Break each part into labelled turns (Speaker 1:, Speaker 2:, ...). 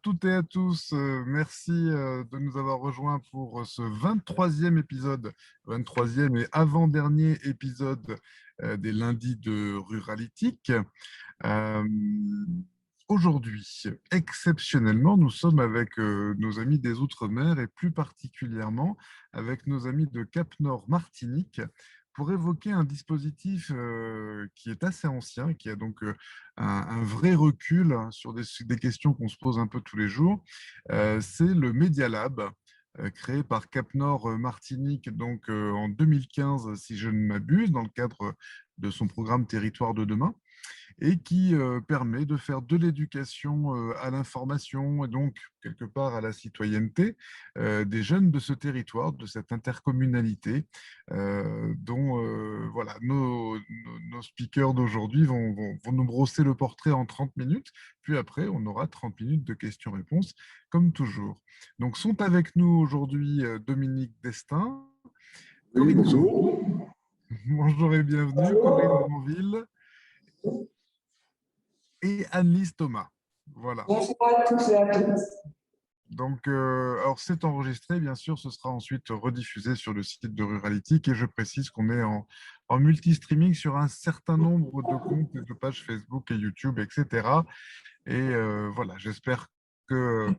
Speaker 1: toutes et à tous. Merci de nous avoir rejoints pour ce 23e épisode, 23e et avant-dernier épisode des lundis de Ruralytique. Euh, Aujourd'hui, exceptionnellement, nous sommes avec nos amis des Outre-mer et plus particulièrement avec nos amis de Cap-Nord Martinique pour évoquer un dispositif qui est assez ancien, qui a donc un vrai recul sur des questions qu'on se pose un peu tous les jours. C'est le Media Lab, créé par Cap-Nord Martinique donc, en 2015, si je ne m'abuse, dans le cadre de son programme Territoire de demain, et qui permet de faire de l'éducation à l'information et donc quelque part à la citoyenneté des jeunes de ce territoire, de cette intercommunalité dont voilà, nos speakers d'aujourd'hui vont nous brosser le portrait en 30 minutes, puis après on aura 30 minutes de questions-réponses comme toujours. Donc sont avec nous aujourd'hui Dominique Destin,
Speaker 2: Oui,
Speaker 1: Corinne
Speaker 2: bonjour.
Speaker 1: Bonjour et bienvenue, Corinne Granville et Annelise Thomas. Voilà.
Speaker 2: Bonjour à tous et à toutes.
Speaker 1: Donc, alors c'est enregistré, bien sûr, ce sera ensuite rediffusé sur le site de Ruralytique et je précise qu'on est en multi-streaming sur un certain nombre de comptes et de pages Facebook et YouTube, etc. Et voilà, j'espère que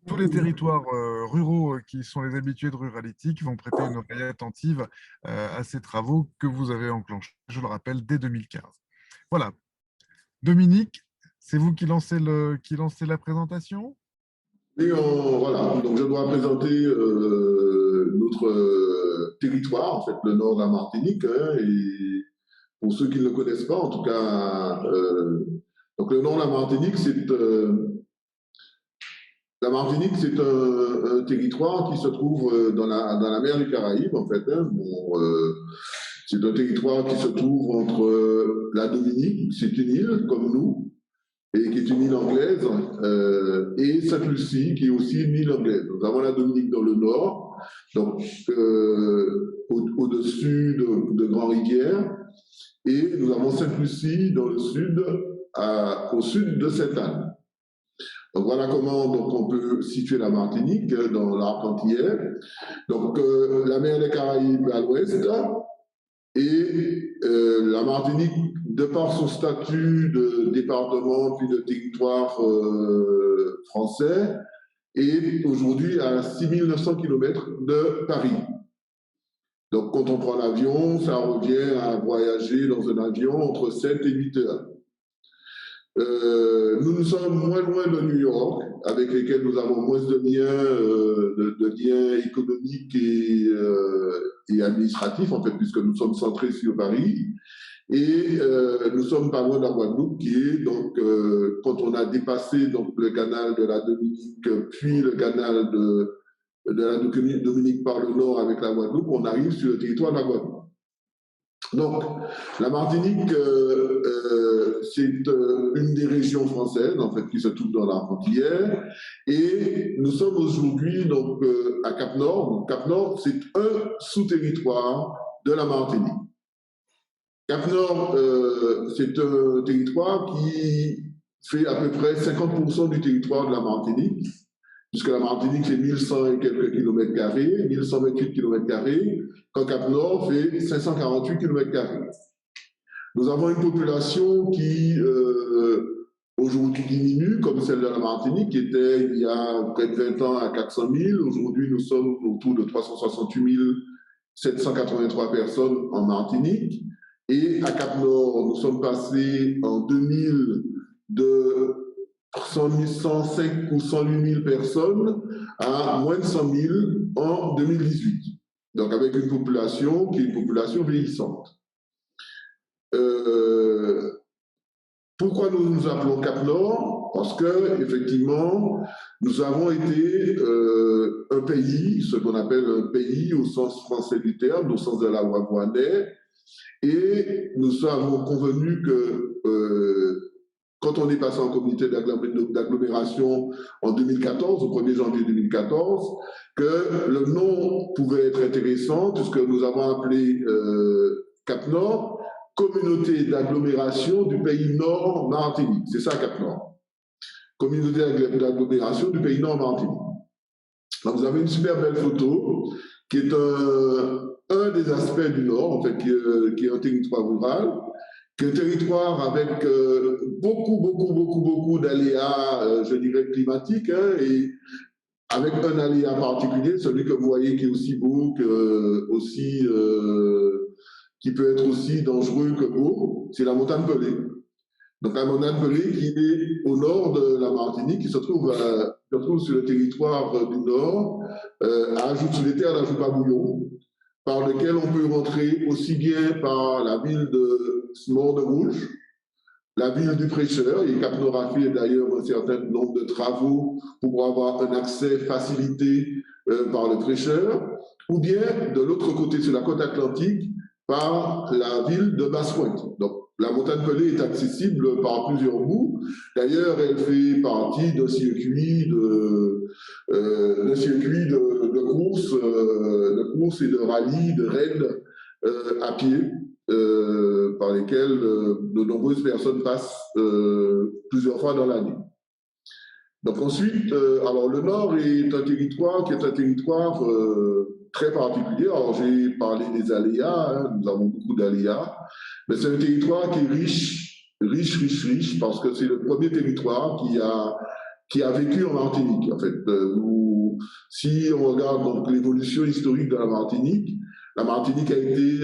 Speaker 1: tous les territoires ruraux qui sont les habitués de Ruralytique vont prêter une oreille attentive à ces travaux que vous avez enclenchés, je le rappelle, dès 2015. Voilà. Dominique, c'est vous qui lancez la présentation?
Speaker 2: Et voilà, donc je dois présenter notre territoire, en fait, le nord de la Martinique. Hein, et pour ceux qui ne le connaissent pas, en tout cas, donc le nord de la Martinique, c'est un territoire qui se trouve dans la mer des Caraïbes, en fait. Hein. Bon, c'est un territoire qui se trouve entre la Dominique, c'est une île comme nous, et qui est une île anglaise, et Sainte-Lucie, qui est aussi une île anglaise. Nous avons la Dominique dans le nord, donc au-dessus de Grand-Rivière, et nous avons Sainte-Lucie dans le sud, au sud de Sainte-Anne. Donc voilà comment donc, on peut situer la Martinique dans l'arc antillais. Donc la mer des Caraïbes à l'ouest, et la Martinique, de par son statut de département puis de territoire français, est aujourd'hui à 6900 km de Paris. Donc quand on prend l'avion, ça revient à voyager dans un avion entre 7 et 8 heures. Nous sommes moins loin de New York, avec lesquels nous avons moins de liens économiques et administratifs, en fait, puisque nous sommes centrés sur Paris. Et nous sommes pas loin de la Guadeloupe, qui est donc, quand on a dépassé donc, le canal de la Dominique, puis le canal de la Dominique par le nord avec la Guadeloupe, on arrive sur le territoire de la Guadeloupe. Donc, la Martinique, c'est une des régions françaises, en fait, qui se trouve dans la frontière. Et nous sommes aujourd'hui donc à Cap-Nord. Cap-Nord, c'est un sous-territoire de la Martinique. Cap-Nord, c'est un territoire qui fait à peu près 50% du territoire de la Martinique, puisque la Martinique fait 1100 et quelques kilomètres carrés, 1128 kilomètres carrés, quand Cap-Nord fait 548 kilomètres carrés. Nous avons une population qui aujourd'hui diminue, comme celle de la Martinique, qui était il y a près de 20 ans à 400 000. Aujourd'hui, nous sommes autour de 368 783 personnes en Martinique. Et à Cap-Nord, nous sommes passés en 2000 de 105 ou 108 000 personnes à moins de 100 000 en 2018. Donc avec une population qui est une population vieillissante. Pourquoi nous nous appelons Cap-Nord? Parce que effectivement, nous avons été un pays, ce qu'on appelle un pays au sens français du terme, au sens de la loi Voinet, et nous avons convenu que quand on est passé en communauté d'agglomération en 2014, au 1er janvier 2014, que le nom pouvait être intéressant, puisque nous avons appelé Cap-Nord communauté d'agglomération du pays Nord Martinique. C'est ça Cap-Nord. communauté d'agglomération du Pays Nord Martinique. Donc, vous avez une super belle photo qui est un des aspects du Nord, en fait, qui est un territoire rural, qui est un territoire avec beaucoup d'aléas, je dirais, climatiques, hein, et avec un aléa particulier, celui que vous voyez qui est aussi beau, qui peut être aussi dangereux que beau, c'est la montagne Pelée. Donc la montagne Pelée qui est au nord de la Martinique, qui se trouve sur le territoire du Nord, sur les terres d'Ajoupa-Bouillon, par lequel on peut rentrer aussi bien par la ville de Morne-Rouge, la ville du Prêcheur, et Cap-Nord a fait d'ailleurs un certain nombre de travaux pour avoir un accès facilité par le Prêcheur, ou bien de l'autre côté, sur la côte atlantique, par la ville de Basse-Pointe. Donc, la montagne Pelée est accessible par plusieurs bouts. D'ailleurs, elle fait partie d'un circuit de course et de rallye, de raids à pied, par lesquels de nombreuses personnes passent plusieurs fois dans l'année. Donc ensuite, alors le Nord est un territoire qui est un territoire très particulier. Alors j'ai parlé des aléas, hein, nous avons beaucoup d'aléas, mais c'est un territoire qui est riche, parce que c'est le premier territoire qui a vécu en Martinique. En fait, si on regarde donc l'évolution historique de la Martinique a été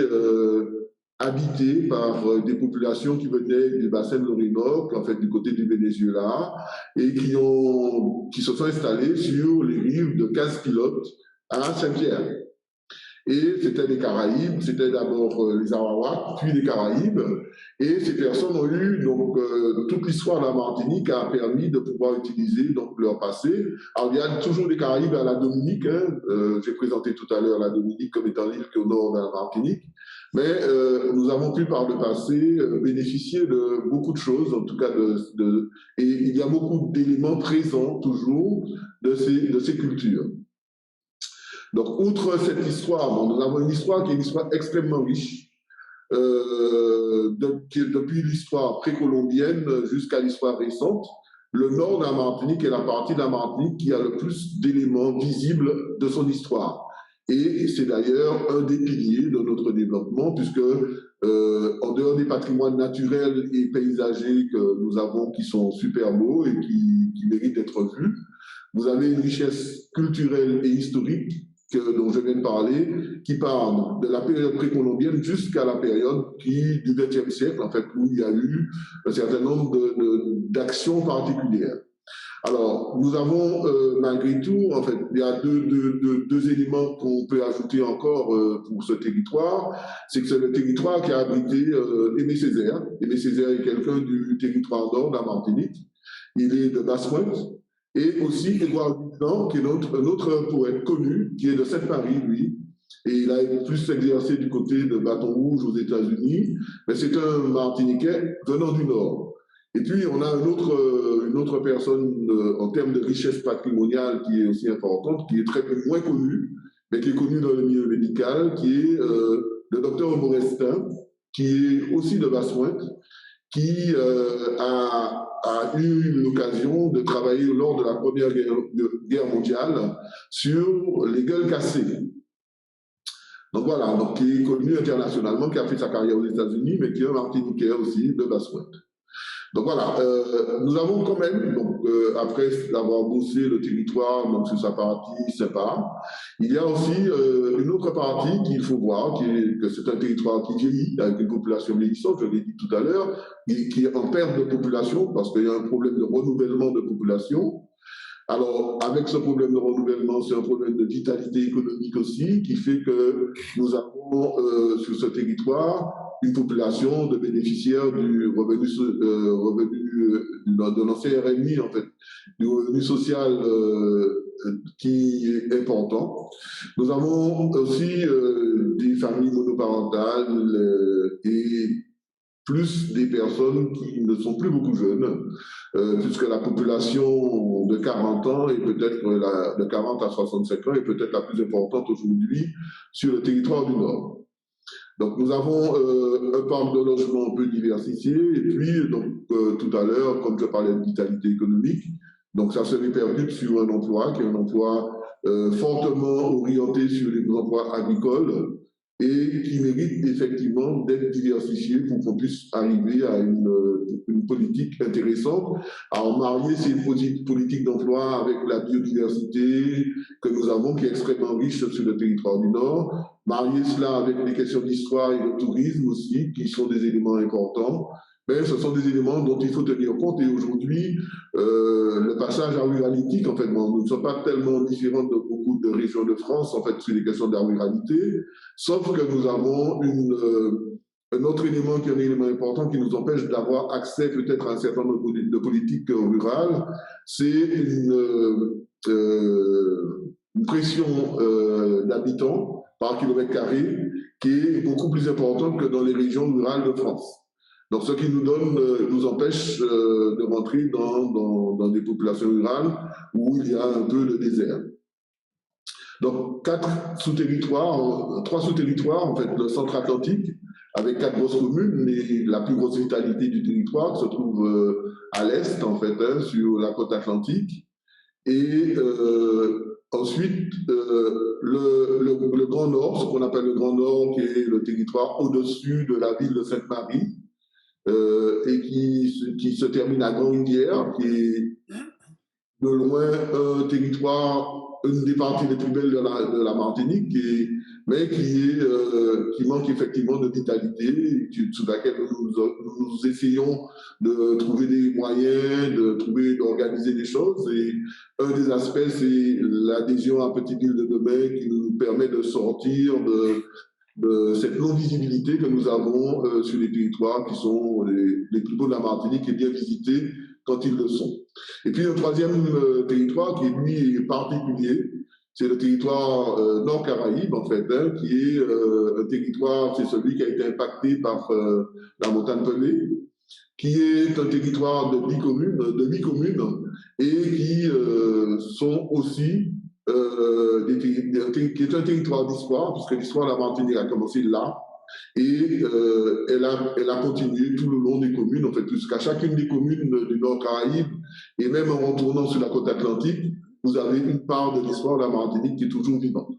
Speaker 2: habitée par des populations qui venaient du bassin de l'Orinoque, en fait du côté du Venezuela, et qui se sont installées sur les rives de Casse-Pilote à Saint-Pierre. Et c'était des Caraïbes, c'était d'abord les Arawaks, puis les Caraïbes. Et ces personnes ont eu, donc, toute l'histoire de la Martinique a permis de pouvoir utiliser donc, leur passé. Alors, il y a toujours des Caraïbes à la Dominique. Hein. J'ai présenté tout à l'heure la Dominique comme étant l'île qui est au nord de la Martinique. Mais nous avons pu, par le passé, bénéficier de beaucoup de choses, en tout cas, et il y a beaucoup d'éléments présents toujours de ces cultures. Donc, outre cette histoire, bon, nous avons une histoire qui est une histoire extrêmement riche, depuis l'histoire précolombienne jusqu'à l'histoire récente. Le nord de la Martinique est la partie de la Martinique qui a le plus d'éléments visibles de son histoire. Et c'est d'ailleurs un des piliers de notre développement, puisque en dehors des patrimoines naturels et paysagers que nous avons, qui sont super beaux et qui méritent d'être vus, vous avez une richesse culturelle et historique dont je viens de parler, qui part de la période précolombienne jusqu'à la période du XXe siècle, en fait, où il y a eu un certain nombre d'actions particulières. Alors, nous avons, malgré tout, en fait, il y a deux éléments qu'on peut ajouter encore pour ce territoire. C'est que c'est le territoire qui a abrité Aimé Césaire. Aimé Césaire est quelqu'un du territoire nord de la Martinique. Il est de Basse-Pointe. Et aussi Édouard Glissant, qui est un autre poète connu, qui est de Sainte-Marie, lui. Et il a plus exercé du côté de Bâton Rouge aux États-Unis. Mais c'est un Martiniquais venant du Nord. Et puis, on a une autre personne en termes de richesse patrimoniale qui est aussi importante, qui est très moins connue, mais qui est connue dans le milieu médical, qui est le docteur Morestin, qui est aussi de Basse-Pointe, qui a eu l'occasion de travailler lors de la Première Guerre mondiale sur les gueules cassées. Donc voilà, donc, qui est connu internationalement, qui a fait sa carrière aux États-Unis, mais qui est un Martiniquais aussi de Basse-Pointe. Donc voilà, nous avons quand même, donc, après avoir bossé le territoire donc, sur sa partie sympa, il y a aussi une autre partie qu'il faut voir, que c'est un territoire qui vieillit, avec une population vieillissante, je l'ai dit tout à l'heure, qui est en perte de population, parce qu'il y a un problème de renouvellement de population. Alors, avec ce problème de renouvellement, c'est un problème de vitalité économique aussi, qui fait que nous avons sur ce territoire une population de bénéficiaires du revenu de l'ancien RMI, en fait, du revenu social qui est important. Nous avons aussi des familles monoparentales et plus des personnes qui ne sont plus beaucoup jeunes, puisque la population de 40 ans est peut-être de 40 à 65 ans est peut-être la plus importante aujourd'hui sur le territoire du Nord. Donc nous avons un parc de logement un peu diversifié, et puis donc tout à l'heure, comme je parlais de vitalité économique, Donc ça se répercute sur un emploi qui est un emploi fortement orienté sur les emplois agricoles et qui mérite effectivement d'être diversifié pour qu'on puisse arriver à une politique intéressante, à en marier ces politiques d'emploi avec la biodiversité que nous avons, qui est extrêmement riche sur le territoire du Nord, marier cela avec les questions d'histoire et de tourisme aussi, qui sont des éléments importants. Mais ce sont des éléments dont il faut tenir compte. Et aujourd'hui, le passage à ruralité, en fait, bon, nous ne sommes pas tellement différents de beaucoup de régions de France, en fait, sur les questions de la ruralité, sauf que nous avons un autre élément qui est un élément important qui nous empêche d'avoir accès peut-être à un certain nombre de politiques rurales, c'est une pression d'habitants par kilomètre carré qui est beaucoup plus importante que dans les régions rurales de France. Donc, ce qui nous empêche de rentrer dans des populations rurales où il y a un peu de désert. Donc, trois sous-territoires, en fait, le centre atlantique, avec 4 grosses communes, mais la plus grosse vitalité du territoire se trouve à l'est, en fait, hein, sur la côte atlantique. Et ensuite, le Grand Nord, ce qu'on appelle le Grand Nord, qui est le territoire au-dessus de la ville de Sainte-Marie, et qui se termine à Grand-Rivière, qui est de loin un territoire, une des parties les plus belles de la Martinique, mais qui manque effectivement de vitalité, sous laquelle nous essayons de trouver des moyens, d'organiser des choses. Et un des aspects, c'est l'adhésion à Petite Ville de Demain qui nous permet de sortir de cette non-visibilité que nous avons sur les territoires qui sont les plus beaux de la Martinique et bien visités quand ils le sont. Et puis un troisième territoire qui, lui, est particulier, c'est le territoire Nord-Caraïbe, en fait, hein, qui est un territoire, c'est celui qui a été impacté par la montagne Pelée, qui est un territoire de 8 communes, et qui sont aussi qui est un territoire d'histoire, puisque l'histoire de la Martinique a commencé là, et elle a continué tout le long des communes, en fait, jusqu'à chacune des communes du Nord-Caraïbe, et même en retournant sur la côte atlantique, vous avez une part de l'histoire de la Martinique qui est toujours vivante.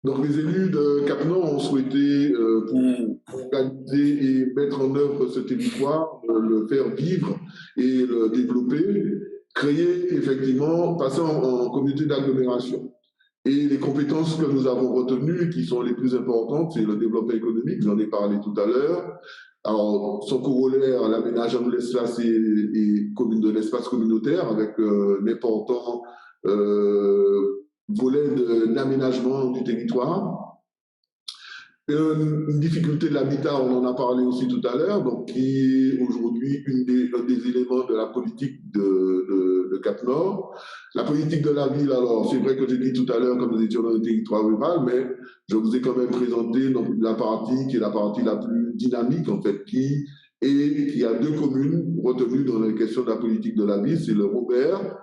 Speaker 2: Donc les élus de Cap-Nord ont souhaité, pour organiser et mettre en œuvre ce territoire, le faire vivre et le développer, créer effectivement, passer en communauté d'agglomération. Et les compétences que nous avons retenues, qui sont les plus importantes, c'est le développement économique, j'en ai parlé tout à l'heure. Alors, son corollaire, l'aménagement de l'espace et de l'espace communautaire, avec l'important volet d'aménagement du territoire. Une difficulté de l'habitat, on en a parlé aussi tout à l'heure, donc qui est aujourd'hui un des éléments de la politique de Cap-Nord. La politique de la ville, alors c'est vrai que j'ai dit tout à l'heure, comme nous étions dans le territoire rural, mais je vous ai quand même présenté donc, la partie qui est la partie la plus dynamique, en fait, qui a 2 communes retenues dans les questions de la politique de la ville, c'est le Robert,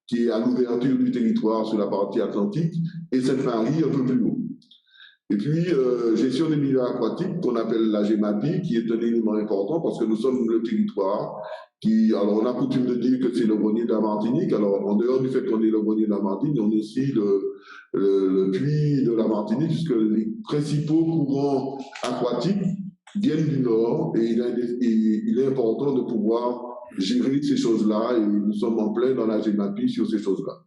Speaker 2: qui est à l'ouverture du territoire sur la partie atlantique, et Sainte-Marie un peu plus haut. Et puis, gestion des milieux aquatiques, qu'on appelle la GEMAPI, qui est un élément important parce que nous sommes le territoire qui, alors on a coutume de dire que c'est le grenier de la Martinique. Alors, en dehors du fait qu'on est le grenier de la Martinique, on est aussi le puits de la Martinique, puisque les principaux courants aquatiques viennent du nord et il est important de pouvoir gérer ces choses-là et nous sommes en plein dans la GEMAPI sur ces choses-là.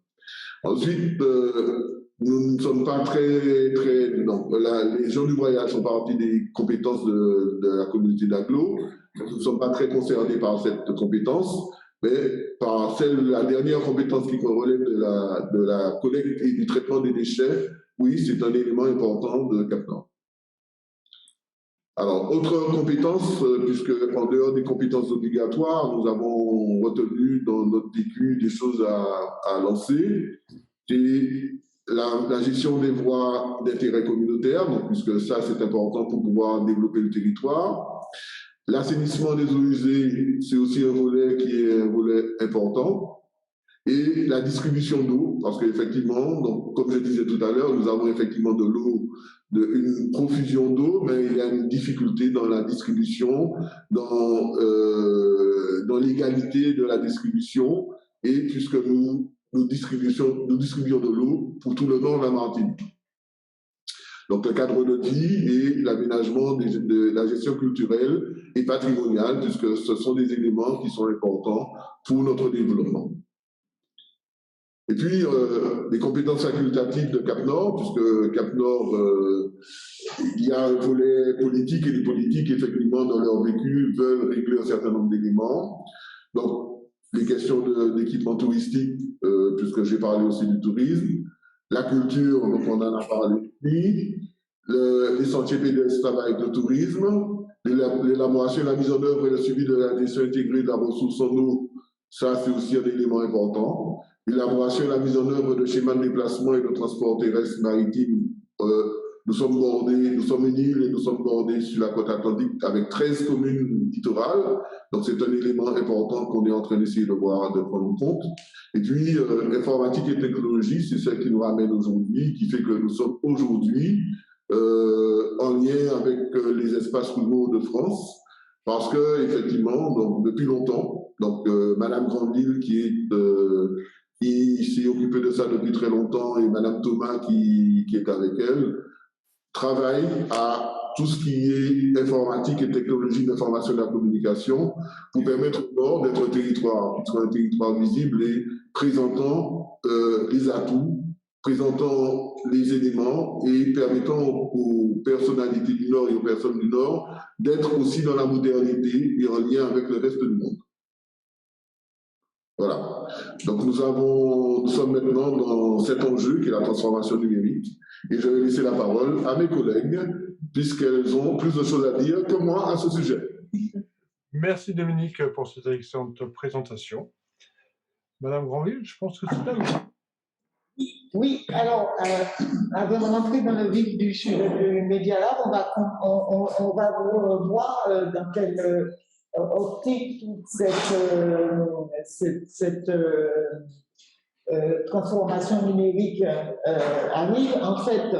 Speaker 2: Ensuite, nous ne sommes pas donc, les gens du voyage sont partie des compétences de la communauté d'agglo. Nous ne sommes pas très concernés par cette compétence, mais par la dernière compétence qui relève de la collecte et du traitement des déchets, oui, c'est un élément important de Cap-Nord. Alors, autre compétence, puisque en dehors des compétences obligatoires, nous avons retenu dans notre TQ des choses à lancer. C'est la gestion des voies d'intérêt communautaire, donc, puisque ça, c'est important pour pouvoir développer le territoire. L'assainissement des eaux usées, c'est aussi un volet qui est un volet important. Et la distribution d'eau, parce qu'effectivement, donc, comme je disais tout à l'heure, nous avons effectivement de l'eau, une profusion d'eau, mais il y a une difficulté dans la distribution, dans l'égalité de la distribution, et puisque nous distribuons de l'eau pour tout le nord de la Martinique. Donc, le cadre de vie et l'aménagement de la gestion culturelle et patrimoniale, puisque ce sont des éléments qui sont importants pour notre développement. Et puis, les compétences facultatives de Cap-Nord, puisque Cap-Nord, il y a un volet politique, et les politiques, effectivement, dans leur vécu, veulent régler un certain nombre d'éléments. Donc, les questions d'équipement touristique, puisque j'ai parlé aussi du tourisme, la culture, donc on en a parlé aussi, les sentiers pédestres travaillent avec le tourisme, l'élaboration, la mise en œuvre et le suivi de la gestion intégrée de la ressource en eau, ça c'est aussi un élément important. L'élaboration et la mise en œuvre de schémas de déplacement et de transport terrestre maritime. Nous sommes une île et nous sommes bordés sur la côte atlantique avec 13 communes littorales. Donc c'est un élément important qu'on est en train d'essayer de voir, de prendre en compte. Et puis, informatique et technologie, c'est celle qui nous ramène aujourd'hui, qui fait que nous sommes aujourd'hui en lien avec les espaces ruraux de France. Parce que, effectivement, donc, depuis longtemps, donc, Madame Grandville, qui s'est occupée de ça depuis très longtemps, et Madame Thomas, qui est avec elle, travaille à tout ce qui est informatique et technologie d'information et de la communication pour permettre au Nord d'être un territoire visible et présentant les atouts, présentant les éléments et permettant aux personnalités du Nord et aux personnes du Nord d'être aussi dans la modernité et en lien avec le reste du monde. Voilà. Donc nous sommes maintenant dans cet enjeu qui est la transformation numérique. Et je vais laisser la parole à mes collègues, puisqu'elles ont plus de choses à dire que moi à ce sujet.
Speaker 3: Merci Dominique pour cette excellente présentation. Madame Grandville, je pense que c'est à vous.
Speaker 4: Oui, alors, avant de rentrer dans le vif du Media Lab, on va voir dans quelle optique toute cette transformation numérique arrive. En fait,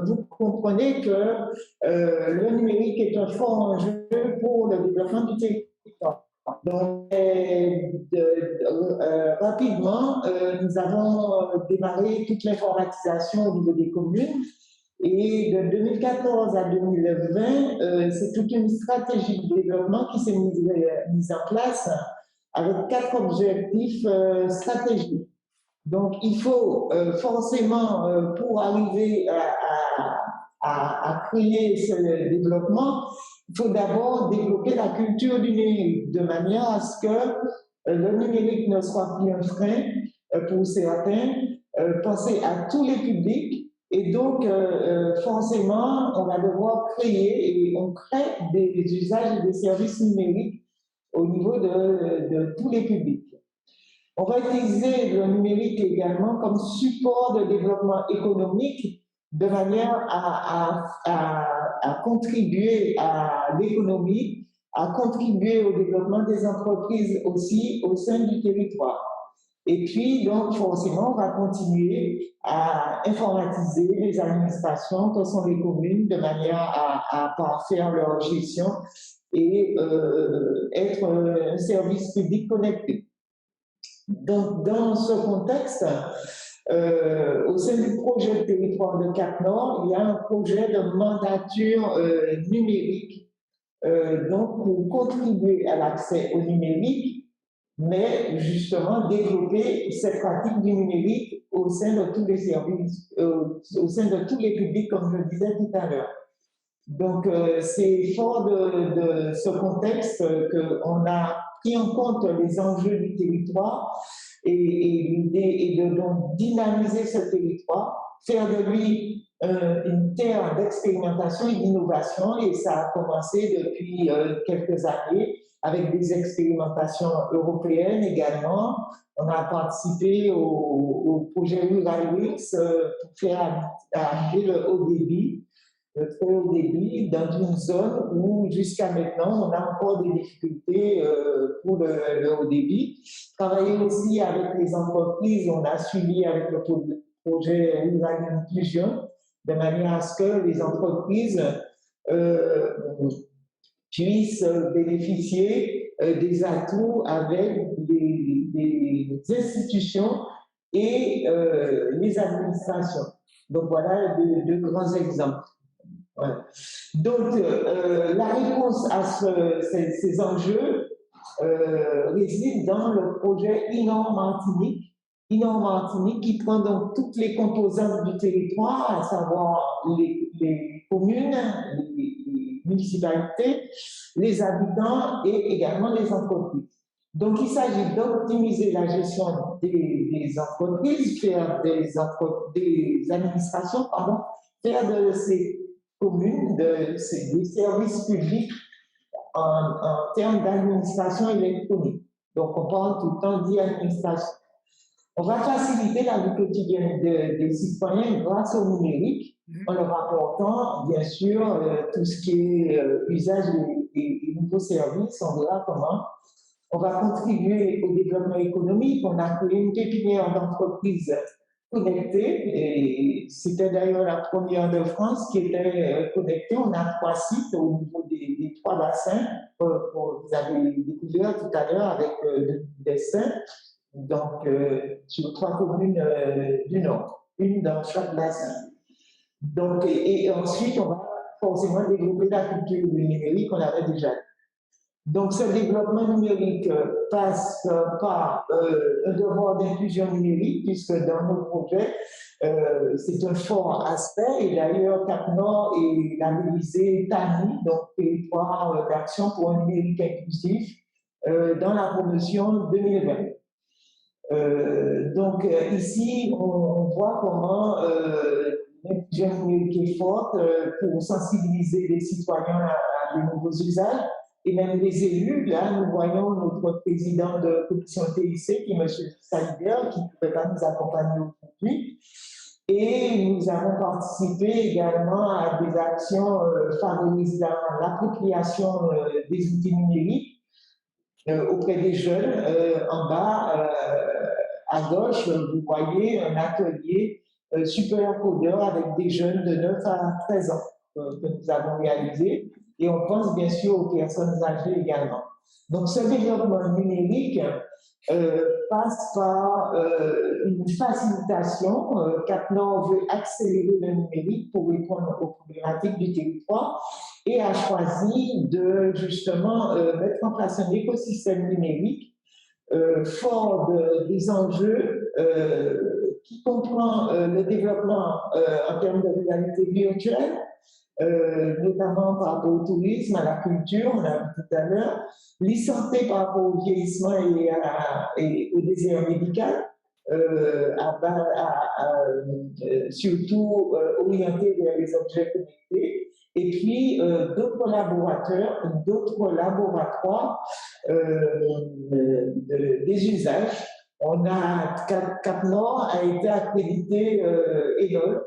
Speaker 4: vous comprenez que le numérique est un fort enjeu pour le développement du territoire. Donc, rapidement, nous avons démarré toute l'informatisation au niveau des communes. Et de 2014 à 2020, c'est toute une stratégie de développement qui s'est mise en place avec 4 objectifs stratégiques. Donc, il faut forcément, pour arriver à créer ce développement, il faut d'abord développer la culture du numérique, de manière à ce que le numérique ne soit plus un frein pour certains, penser à tous les publics. Et donc, forcément, on va devoir créer, et on crée des usages et des services numériques au niveau de tous les publics. On va utiliser le numérique également comme support de développement économique de manière à contribuer à l'économie, à contribuer au développement des entreprises aussi au sein du territoire. Et puis, donc, forcément, on va continuer à informatiser les administrations, que sont les communes, de manière à parfaire leur gestion et être un service public connecté. Donc, dans ce contexte, au sein du projet de territoire de Cap-Nord, il y a un projet de mandature numérique, donc pour contribuer à l'accès au numérique, mais justement développer cette pratique du numérique au sein de tous les services, au sein de tous les publics, comme je disais tout à l'heure. Donc, c'est fort de ce contexte qu'on a pris en compte les enjeux du territoire et l'idée est de donc dynamiser ce territoire, faire de lui une terre d'expérimentation et d'innovation, et ça a commencé depuis quelques années avec des expérimentations européennes également. On a participé au projet Rural Weeks pour faire arriver le haut débit très haut débit dans une zone où jusqu'à maintenant on a encore des difficultés pour le haut débit. Travailler aussi avec les entreprises, on a suivi avec le projet Rural Inclusion de manière à ce que les entreprises puissent bénéficier des atouts avec des institutions et les administrations. Donc voilà deux grands exemples. Voilà. Donc la réponse à ces enjeux réside dans le projet Innov Martinique. Innov Martinique qui prend donc toutes les composantes du territoire, à savoir les communes, les municipalités, les habitants et également les entreprises. Donc, il s'agit d'optimiser la gestion des entreprises, faire des administrations, faire de ces communes, des services publics en termes d'administration électronique. Donc, on parle tout le temps d'administration. On va faciliter la vie quotidienne des citoyens grâce au numérique, en leur apportant, bien sûr, tout ce qui est usage des nouveaux services. On verra comment on va contribuer au développement économique. On a créé une pépinière d'entreprises connectées, et c'était d'ailleurs la première de France qui était connectée. On a 3 sites au niveau des 3 bassins, vous avez découvert tout à l'heure avec le dessin. Donc, sur 3 communes du Nord, une dans chaque bassin. Donc, et ensuite, on va forcément développer la culture du numérique, on avait déjà. Donc, ce développement numérique passe par un devoir d'inclusion numérique, puisque dans nos projets, c'est un fort aspect. Et d'ailleurs, Cap-Nord est labellisé TANI, donc Territoire d'action pour un numérique inclusif, dans la promotion 2020. Donc ici, on voit comment l'inclusion numérique est forte pour sensibiliser les citoyens à de nouveaux usages et même les élus. Là, nous voyons notre président de commission TIC, qui est M. Salibert, qui ne pouvait pas nous accompagner aujourd'hui. Et nous avons participé également à des actions favorisant l'appropriation des outils numériques auprès des jeunes. En bas, à gauche, vous voyez un atelier super codeur avec des jeunes de 9 à 13 ans que nous avons réalisé. Et on pense bien sûr aux personnes âgées également. Donc ce développement numérique passe par une facilitation. Cap-Nord veut accélérer le numérique pour répondre aux problématiques du territoire et a choisi de justement mettre en place un écosystème numérique fort des enjeux qui comprend le développement en termes de réalité virtuelle, notamment par rapport au tourisme, à la culture, on l'a vu tout à l'heure, l'e-santé par rapport au vieillissement et au désert médical, surtout orienté vers les objets connectés, et puis d'autres laboratoires des usages. On a Cap-Nord a été accrédité ENOL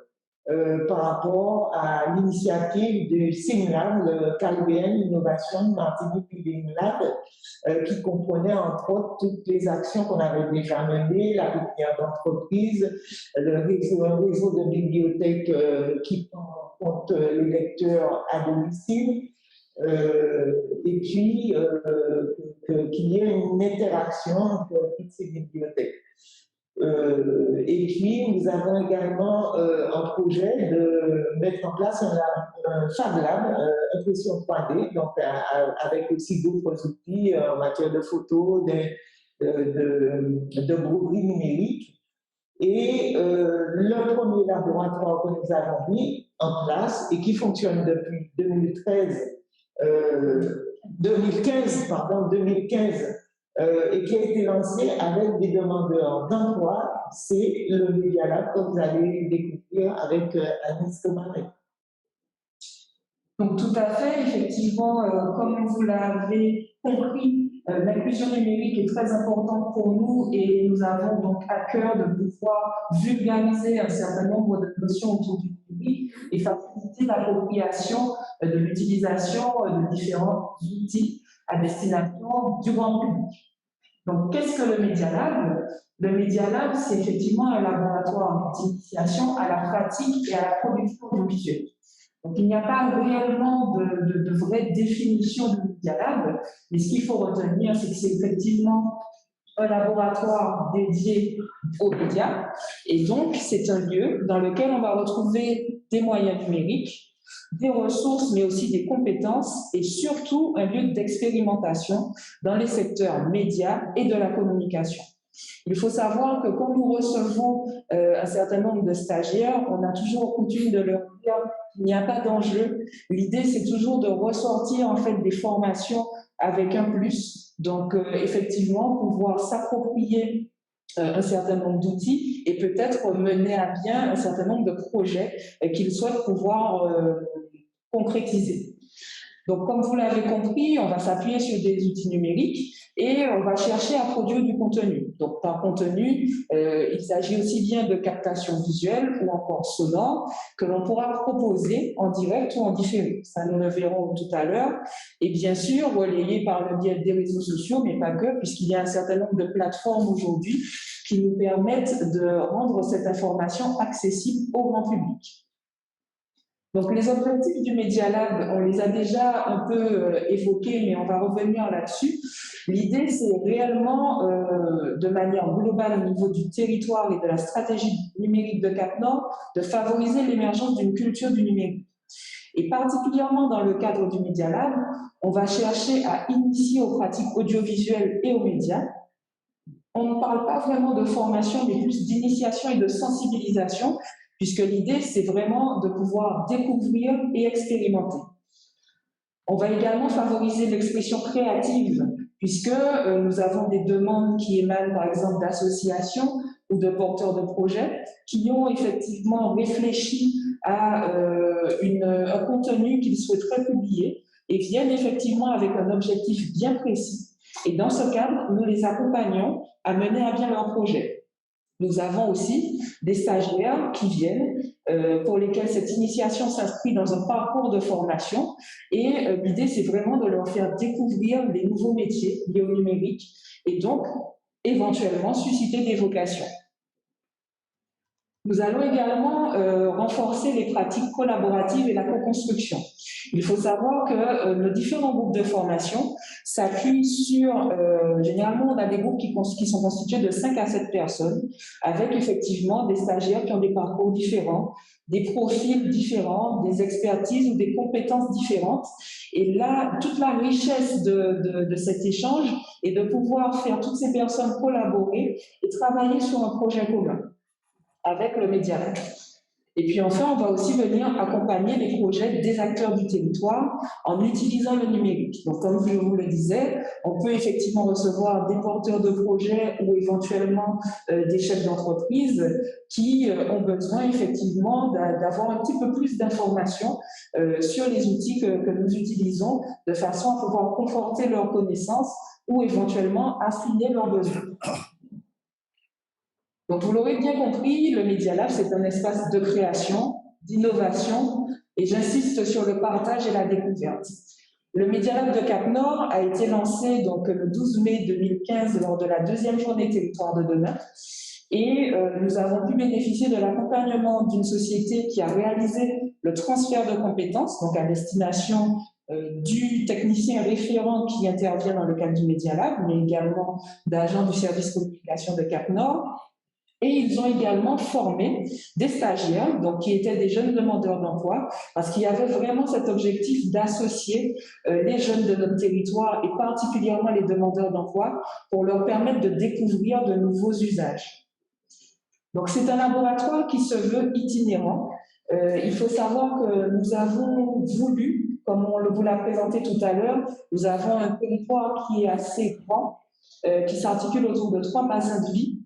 Speaker 4: par rapport à l'initiative du CIMLAB, le Caribbean Innovation Martinique Living Lab, qui comprenait entre autres toutes les actions qu'on avait déjà menées, la pépinière d'entreprise, un réseau de bibliothèques qui compte les lecteurs à domicile, et puis qu'il y ait une interaction entre toutes ces bibliothèques. Et puis, nous avons également un projet de mettre en place un Fab Lab, impression 3D, donc avec aussi d'autres outils en matière de photos, de broderie numérique. Et le premier laboratoire que nous avons mis en place et qui fonctionne depuis 2015, et qui a été lancé avec des demandeurs d'emploi, c'est le Media Lab que vous allez découvrir avec Anis Tomaret.
Speaker 5: Donc tout à fait, effectivement, comme vous l'avez compris, l'inclusion numérique est très importante pour nous et nous avons donc à cœur de pouvoir vulgariser un certain nombre de notions autour du numérique et faciliter l'appropriation de l'utilisation de différents outils à destination du grand public. Donc, qu'est-ce que le Media Lab? Le Media Lab, c'est effectivement un laboratoire d'initiation à la pratique et à la production audiovisuelle. Donc, il n'y a pas réellement de vraie définition du Media Lab, mais ce qu'il faut retenir, c'est que c'est effectivement un laboratoire dédié aux médias, et donc c'est un lieu dans lequel on va retrouver des moyens numériques, des ressources, mais aussi des compétences, et surtout un lieu d'expérimentation dans les secteurs médias et de la communication. Il faut savoir que quand nous recevons un certain nombre de stagiaires, on a toujours coutume de leur dire qu'il n'y a pas d'enjeu. L'idée, c'est toujours de ressortir en fait des formations avec un plus. Donc, effectivement, pouvoir s'approprier un certain nombre d'outils et peut-être mener à bien un certain nombre de projets qu'ils souhaitent pouvoir concrétiser. Donc, comme vous l'avez compris, on va s'appuyer sur des outils numériques et on va chercher à produire du contenu. Donc, par contenu, il s'agit aussi bien de captation visuelle ou encore sonore que l'on pourra proposer en direct ou en différé. Ça, nous le verrons tout à l'heure. Et bien sûr, relayé par le biais des réseaux sociaux, mais pas que, puisqu'il y a un certain nombre de plateformes aujourd'hui qui nous permettent de rendre cette information accessible au grand public. Donc, les objectifs du Media Lab, on les a déjà un peu évoqués, mais on va revenir là-dessus. L'idée, c'est réellement, de manière globale au niveau du territoire et de la stratégie numérique de Cap-Nord, de favoriser l'émergence d'une culture du numérique. Et particulièrement dans le cadre du Media Lab, on va chercher à initier aux pratiques audiovisuelles et aux médias. On ne parle pas vraiment de formation, mais plus d'initiation et de sensibilisation, puisque l'idée, c'est vraiment de pouvoir découvrir et expérimenter. On va également favoriser l'expression créative, puisque nous avons des demandes qui émanent, par exemple, d'associations ou de porteurs de projets qui ont effectivement réfléchi à un contenu qu'ils souhaiteraient publier et viennent effectivement avec un objectif bien précis. Et dans ce cadre, nous les accompagnons à mener à bien leur projet. Nous avons aussi des stagiaires qui viennent, pour lesquels cette initiation s'inscrit dans un parcours de formation. Et l'idée, c'est vraiment de leur faire découvrir les nouveaux métiers liés au numérique et donc, éventuellement, susciter des vocations. Nous allons également renforcer les pratiques collaboratives et la co-construction. Il faut savoir que nos différents groupes de formation s'appuient sur, généralement, on a des groupes qui sont constitués de 5 à 7 personnes, avec effectivement des stagiaires qui ont des parcours différents, des profils différents, des expertises ou des compétences différentes. Et là, toute la richesse de cet échange est de pouvoir faire toutes ces personnes collaborer et travailler sur un projet commun avec le Media Lab. Et puis enfin, on va aussi venir accompagner les projets des acteurs du territoire en utilisant le numérique. Donc, comme je vous le disais, on peut effectivement recevoir des porteurs de projets ou éventuellement des chefs d'entreprise qui ont besoin effectivement d'avoir un petit peu plus d'informations sur les outils que nous utilisons de façon à pouvoir conforter leurs connaissances ou éventuellement affiner leurs besoins. Donc, vous l'aurez bien compris, le Media Lab, c'est un espace de création, d'innovation, et j'insiste sur le partage et la découverte. Le Media Lab de Cap-Nord a été lancé donc, le 12 mai 2015 lors de la 2e journée Territoire de demain, et nous avons pu bénéficier de l'accompagnement d'une société qui a réalisé le transfert de compétences, donc à destination du technicien référent qui intervient dans le cadre du Media Lab, mais également d'agents du service communication de Cap-Nord. Et ils ont également formé des stagiaires, donc qui étaient des jeunes demandeurs d'emploi, parce qu'il y avait vraiment cet objectif d'associer les jeunes de notre territoire et particulièrement les demandeurs d'emploi pour leur permettre de découvrir de nouveaux usages. Donc c'est un laboratoire qui se veut itinérant. Il faut savoir que nous avons voulu, comme on vous l'a présenté tout à l'heure, nous avons un territoire qui est assez grand, qui s'articule autour de 3 bassins de vie.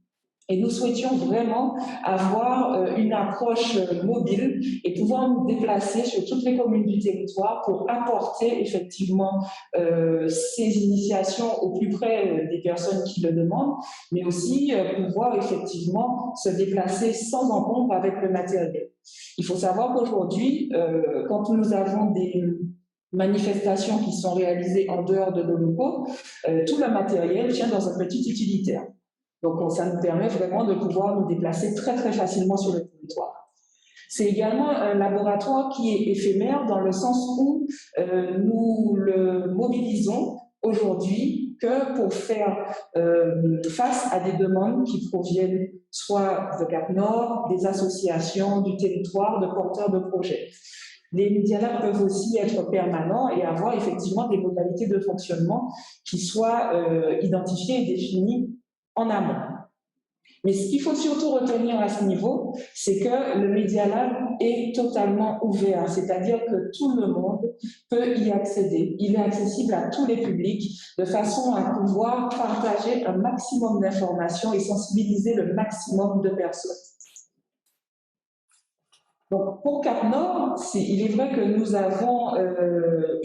Speaker 5: Et nous souhaitions vraiment avoir une approche mobile et pouvoir nous déplacer sur toutes les communes du territoire pour apporter effectivement ces initiations au plus près des personnes qui le demandent, mais aussi pouvoir effectivement se déplacer sans encombre avec le matériel. Il faut savoir qu'aujourd'hui, quand nous avons des manifestations qui sont réalisées en dehors de nos locaux, tout le matériel vient dans un petit utilitaire. Donc, ça nous permet vraiment de pouvoir nous déplacer très, très facilement sur le territoire. C'est également un laboratoire qui est éphémère dans le sens où nous le mobilisons aujourd'hui que pour faire face à des demandes qui proviennent soit de Cap Nord, des associations du territoire, de porteurs de projets. Les Media Labs peuvent aussi être permanents et avoir effectivement des modalités de fonctionnement qui soient identifiées et définies en amont. Mais ce qu'il faut surtout retenir à ce niveau, c'est que le Media Lab est totalement ouvert, c'est-à-dire que tout le monde peut y accéder. Il est accessible à tous les publics de façon à pouvoir partager un maximum d'informations et sensibiliser le maximum de personnes. Donc, pour Cap Nord, il est vrai que nous avons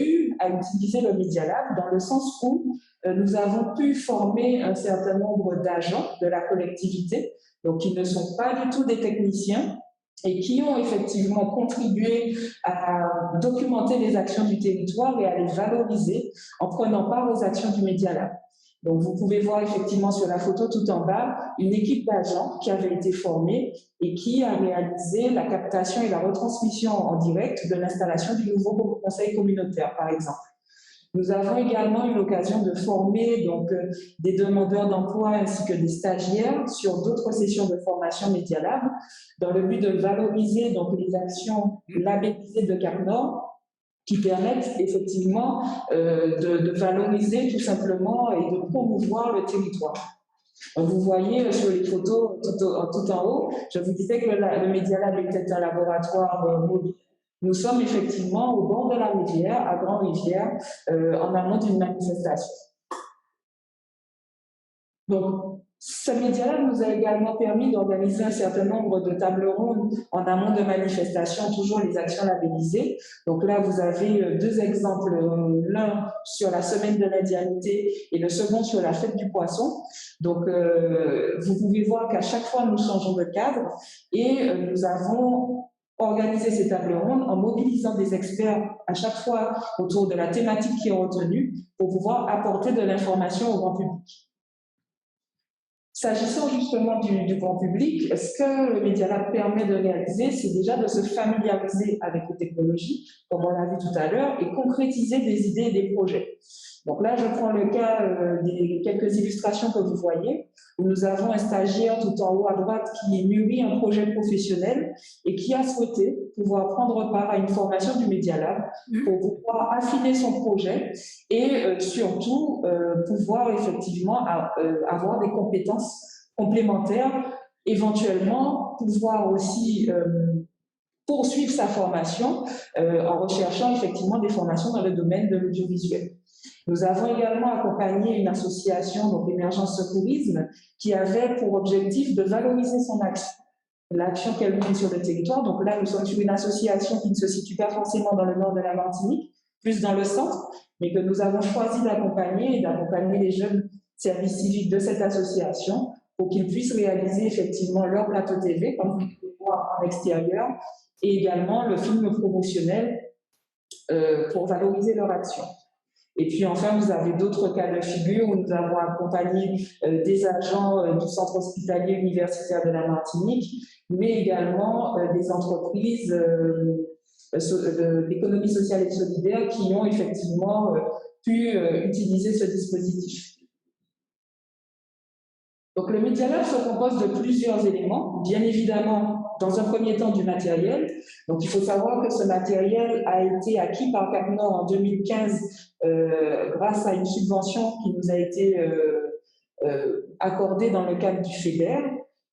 Speaker 5: eu à utiliser le Media Lab dans le sens où nous avons pu former un certain nombre d'agents de la collectivité, donc qui ne sont pas du tout des techniciens et qui ont effectivement contribué à documenter les actions du territoire et à les valoriser en prenant part aux actions du Media Lab. Donc, vous pouvez voir effectivement sur la photo tout en bas une équipe d'agents qui avait été formée et qui a réalisé la captation et la retransmission en direct de l'installation du nouveau conseil communautaire, par exemple. Nous avons également eu l'occasion de former donc, des demandeurs d'emploi ainsi que des stagiaires sur d'autres sessions de formation Media Lab dans le but de valoriser donc, les actions labellisées de Cap Nord qui permettent effectivement de valoriser tout simplement et de promouvoir le territoire. Donc, vous voyez sur les photos tout en haut, je vous disais que le Media Lab était un laboratoire mobile. Nous sommes effectivement au bord de la rivière, à Grand-Rivière, en amont d'une manifestation. Donc, ce Media Lab nous a également permis d'organiser un certain nombre de tables rondes en amont de manifestations, toujours les actions labellisées. Donc là, vous avez deux exemples, l'un sur la semaine de l'indianité et le second sur la fête du poisson. Donc, vous pouvez voir qu'à chaque fois, nous changeons de cadre et nous avons organisé ces tables rondes en mobilisant des experts à chaque fois autour de la thématique qui est retenue pour pouvoir apporter de l'information au grand public. S'agissant justement du grand public, ce que le Media Lab permet de réaliser, c'est déjà de se familiariser avec les technologies, comme on l'a vu tout à l'heure, et concrétiser des idées et des projets. Donc là, je prends le cas des quelques illustrations que vous voyez, où nous avons un stagiaire tout en haut à droite qui mûrit un projet professionnel et qui a souhaité pouvoir prendre part à une formation du Media Lab pour pouvoir affiner son projet et surtout pouvoir effectivement avoir des compétences complémentaires, éventuellement pouvoir aussi poursuivre sa formation en recherchant effectivement des formations dans le domaine de l'audiovisuel. Nous avons également accompagné une association, donc Émergence Secourisme, qui avait pour objectif de valoriser son action, l'action qu'elle mène sur le territoire. Donc là, nous sommes sur une association qui ne se situe pas forcément dans le nord de la Martinique, plus dans le centre, mais que nous avons choisi d'accompagner et d'accompagner les jeunes services civiques de cette association pour qu'ils puissent réaliser effectivement leur plateau TV, comme vous pouvez voir en extérieur, et également le film promotionnel pour valoriser leur action. Et puis enfin, vous avez d'autres cas de figure où nous avons accompagné des agents du centre hospitalier universitaire de la Martinique, mais également des entreprises de l'économie sociale et solidaire qui ont effectivement pu utiliser ce dispositif. Donc le Media Lab se compose de plusieurs éléments, bien évidemment dans un premier temps du matériel. Donc il faut savoir que ce matériel a été acquis par Cap Nord en 2015 grâce à une subvention qui nous a été accordée dans le cadre du FEDER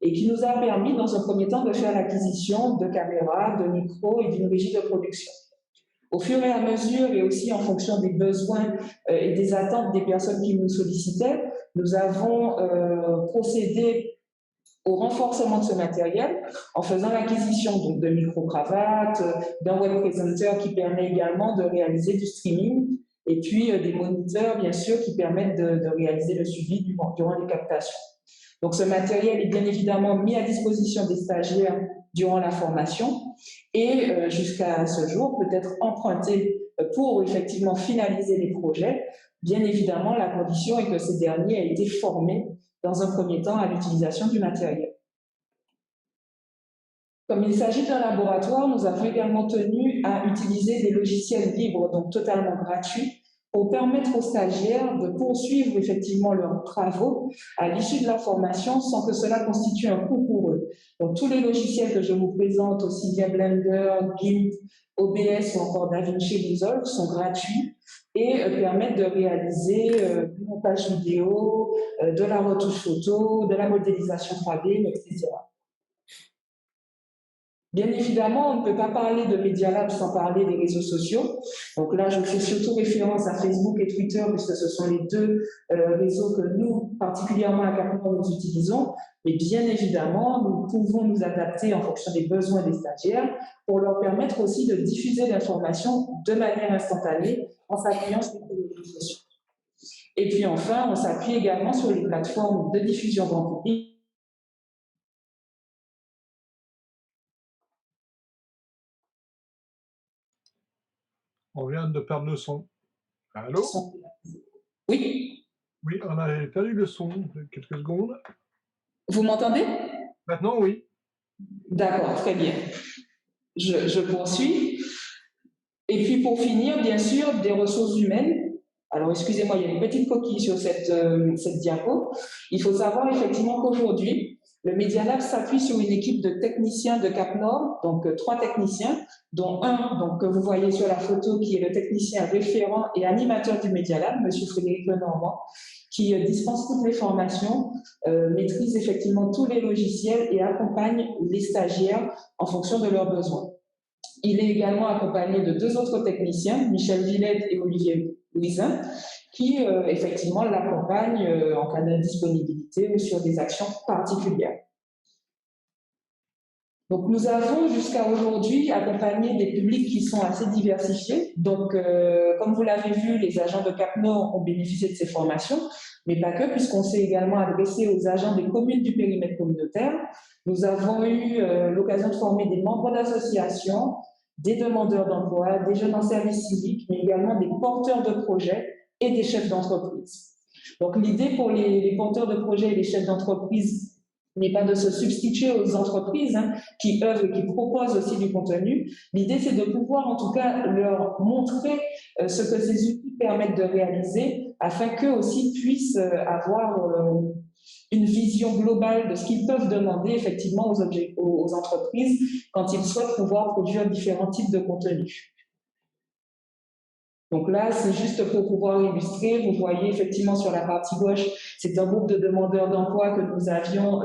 Speaker 5: et qui nous a permis dans un premier temps de faire l'acquisition de caméras, de micros et d'une régie de production. Au fur et à mesure et aussi en fonction des besoins et des attentes des personnes qui nous sollicitaient, nous avons procédé au renforcement de ce matériel en faisant l'acquisition donc de micro-cravates, d'un web presenter qui permet également de réaliser du streaming et puis des moniteurs, bien sûr, qui permettent de réaliser le suivi durant les captations. Donc, ce matériel est bien évidemment mis à disposition des stagiaires durant la formation et jusqu'à ce jour peut être emprunté pour effectivement finaliser les projets. Bien évidemment, la condition est que ces derniers aient été formés dans un premier temps à l'utilisation du matériel. Comme il s'agit d'un laboratoire, nous avons également tenu à utiliser des logiciels libres, donc totalement gratuits, pour permettre aux stagiaires de poursuivre effectivement leurs travaux à l'issue de la formation sans que cela constitue un coût pour eux. Donc, tous les logiciels que je vous présente, aussi bien Blender, GIMP, OBS ou encore DaVinci Resolve, sont gratuits et permettent de réaliser du montage vidéo, de la retouche photo, de la modélisation 3D, etc. Bien évidemment, on ne peut pas parler de Media Lab sans parler des réseaux sociaux. Donc là, je fais surtout référence à Facebook et Twitter, puisque ce sont les deux réseaux que nous, particulièrement à Cap-Nord, nous utilisons. Mais bien évidemment, nous pouvons nous adapter en fonction des besoins des stagiaires pour leur permettre aussi de diffuser l'information de manière instantanée en s'appuyant sur les réseaux sociaux. Et puis enfin, on s'appuie également sur les plateformes de diffusion grand public.
Speaker 3: On vient de perdre le son. Allô?
Speaker 5: Oui.
Speaker 3: Oui, on a perdu le son quelques secondes.
Speaker 5: Vous m'entendez?
Speaker 3: Maintenant, oui.
Speaker 5: D'accord, très bien. Je poursuis. Et puis pour finir, bien sûr, des ressources humaines. Alors, excusez-moi, il y a une petite coquille sur cette diapo. Il faut savoir effectivement qu'aujourd'hui, le Media Lab s'appuie sur une équipe de techniciens de Cap-Nord, donc 3 techniciens, dont un donc, que vous voyez sur la photo, qui est le technicien référent et animateur du Media Lab, M. Frédéric Lenormand, qui dispense toutes les formations, maîtrise effectivement tous les logiciels et accompagne les stagiaires en fonction de leurs besoins. Il est également accompagné de 2 autres techniciens, Michel Villette et Olivier Louisin, qui effectivement l'accompagnent en cas d'indisponibilité ou sur des actions particulières. Donc nous avons jusqu'à aujourd'hui accompagné des publics qui sont assez diversifiés. Donc comme vous l'avez vu, les agents de Cap-Nord ont bénéficié de ces formations, mais pas que, puisqu'on s'est également adressé aux agents des communes du périmètre communautaire. Nous avons eu l'occasion de former des membres d'associations, des demandeurs d'emploi, des jeunes en service civique, mais également des porteurs de projets et des chefs d'entreprise. Donc l'idée pour les porteurs de projets et les chefs d'entreprise n'est pas de se substituer aux entreprises qui œuvrent et qui proposent aussi du contenu. L'idée, c'est de pouvoir en tout cas leur montrer ce que ces outils permettent de réaliser afin qu'eux aussi puissent avoir une vision globale de ce qu'ils peuvent demander effectivement aux entreprises quand ils souhaitent pouvoir produire différents types de contenus. Donc là, c'est juste pour pouvoir illustrer, vous voyez effectivement sur la partie gauche, c'est un groupe de demandeurs d'emploi que nous avions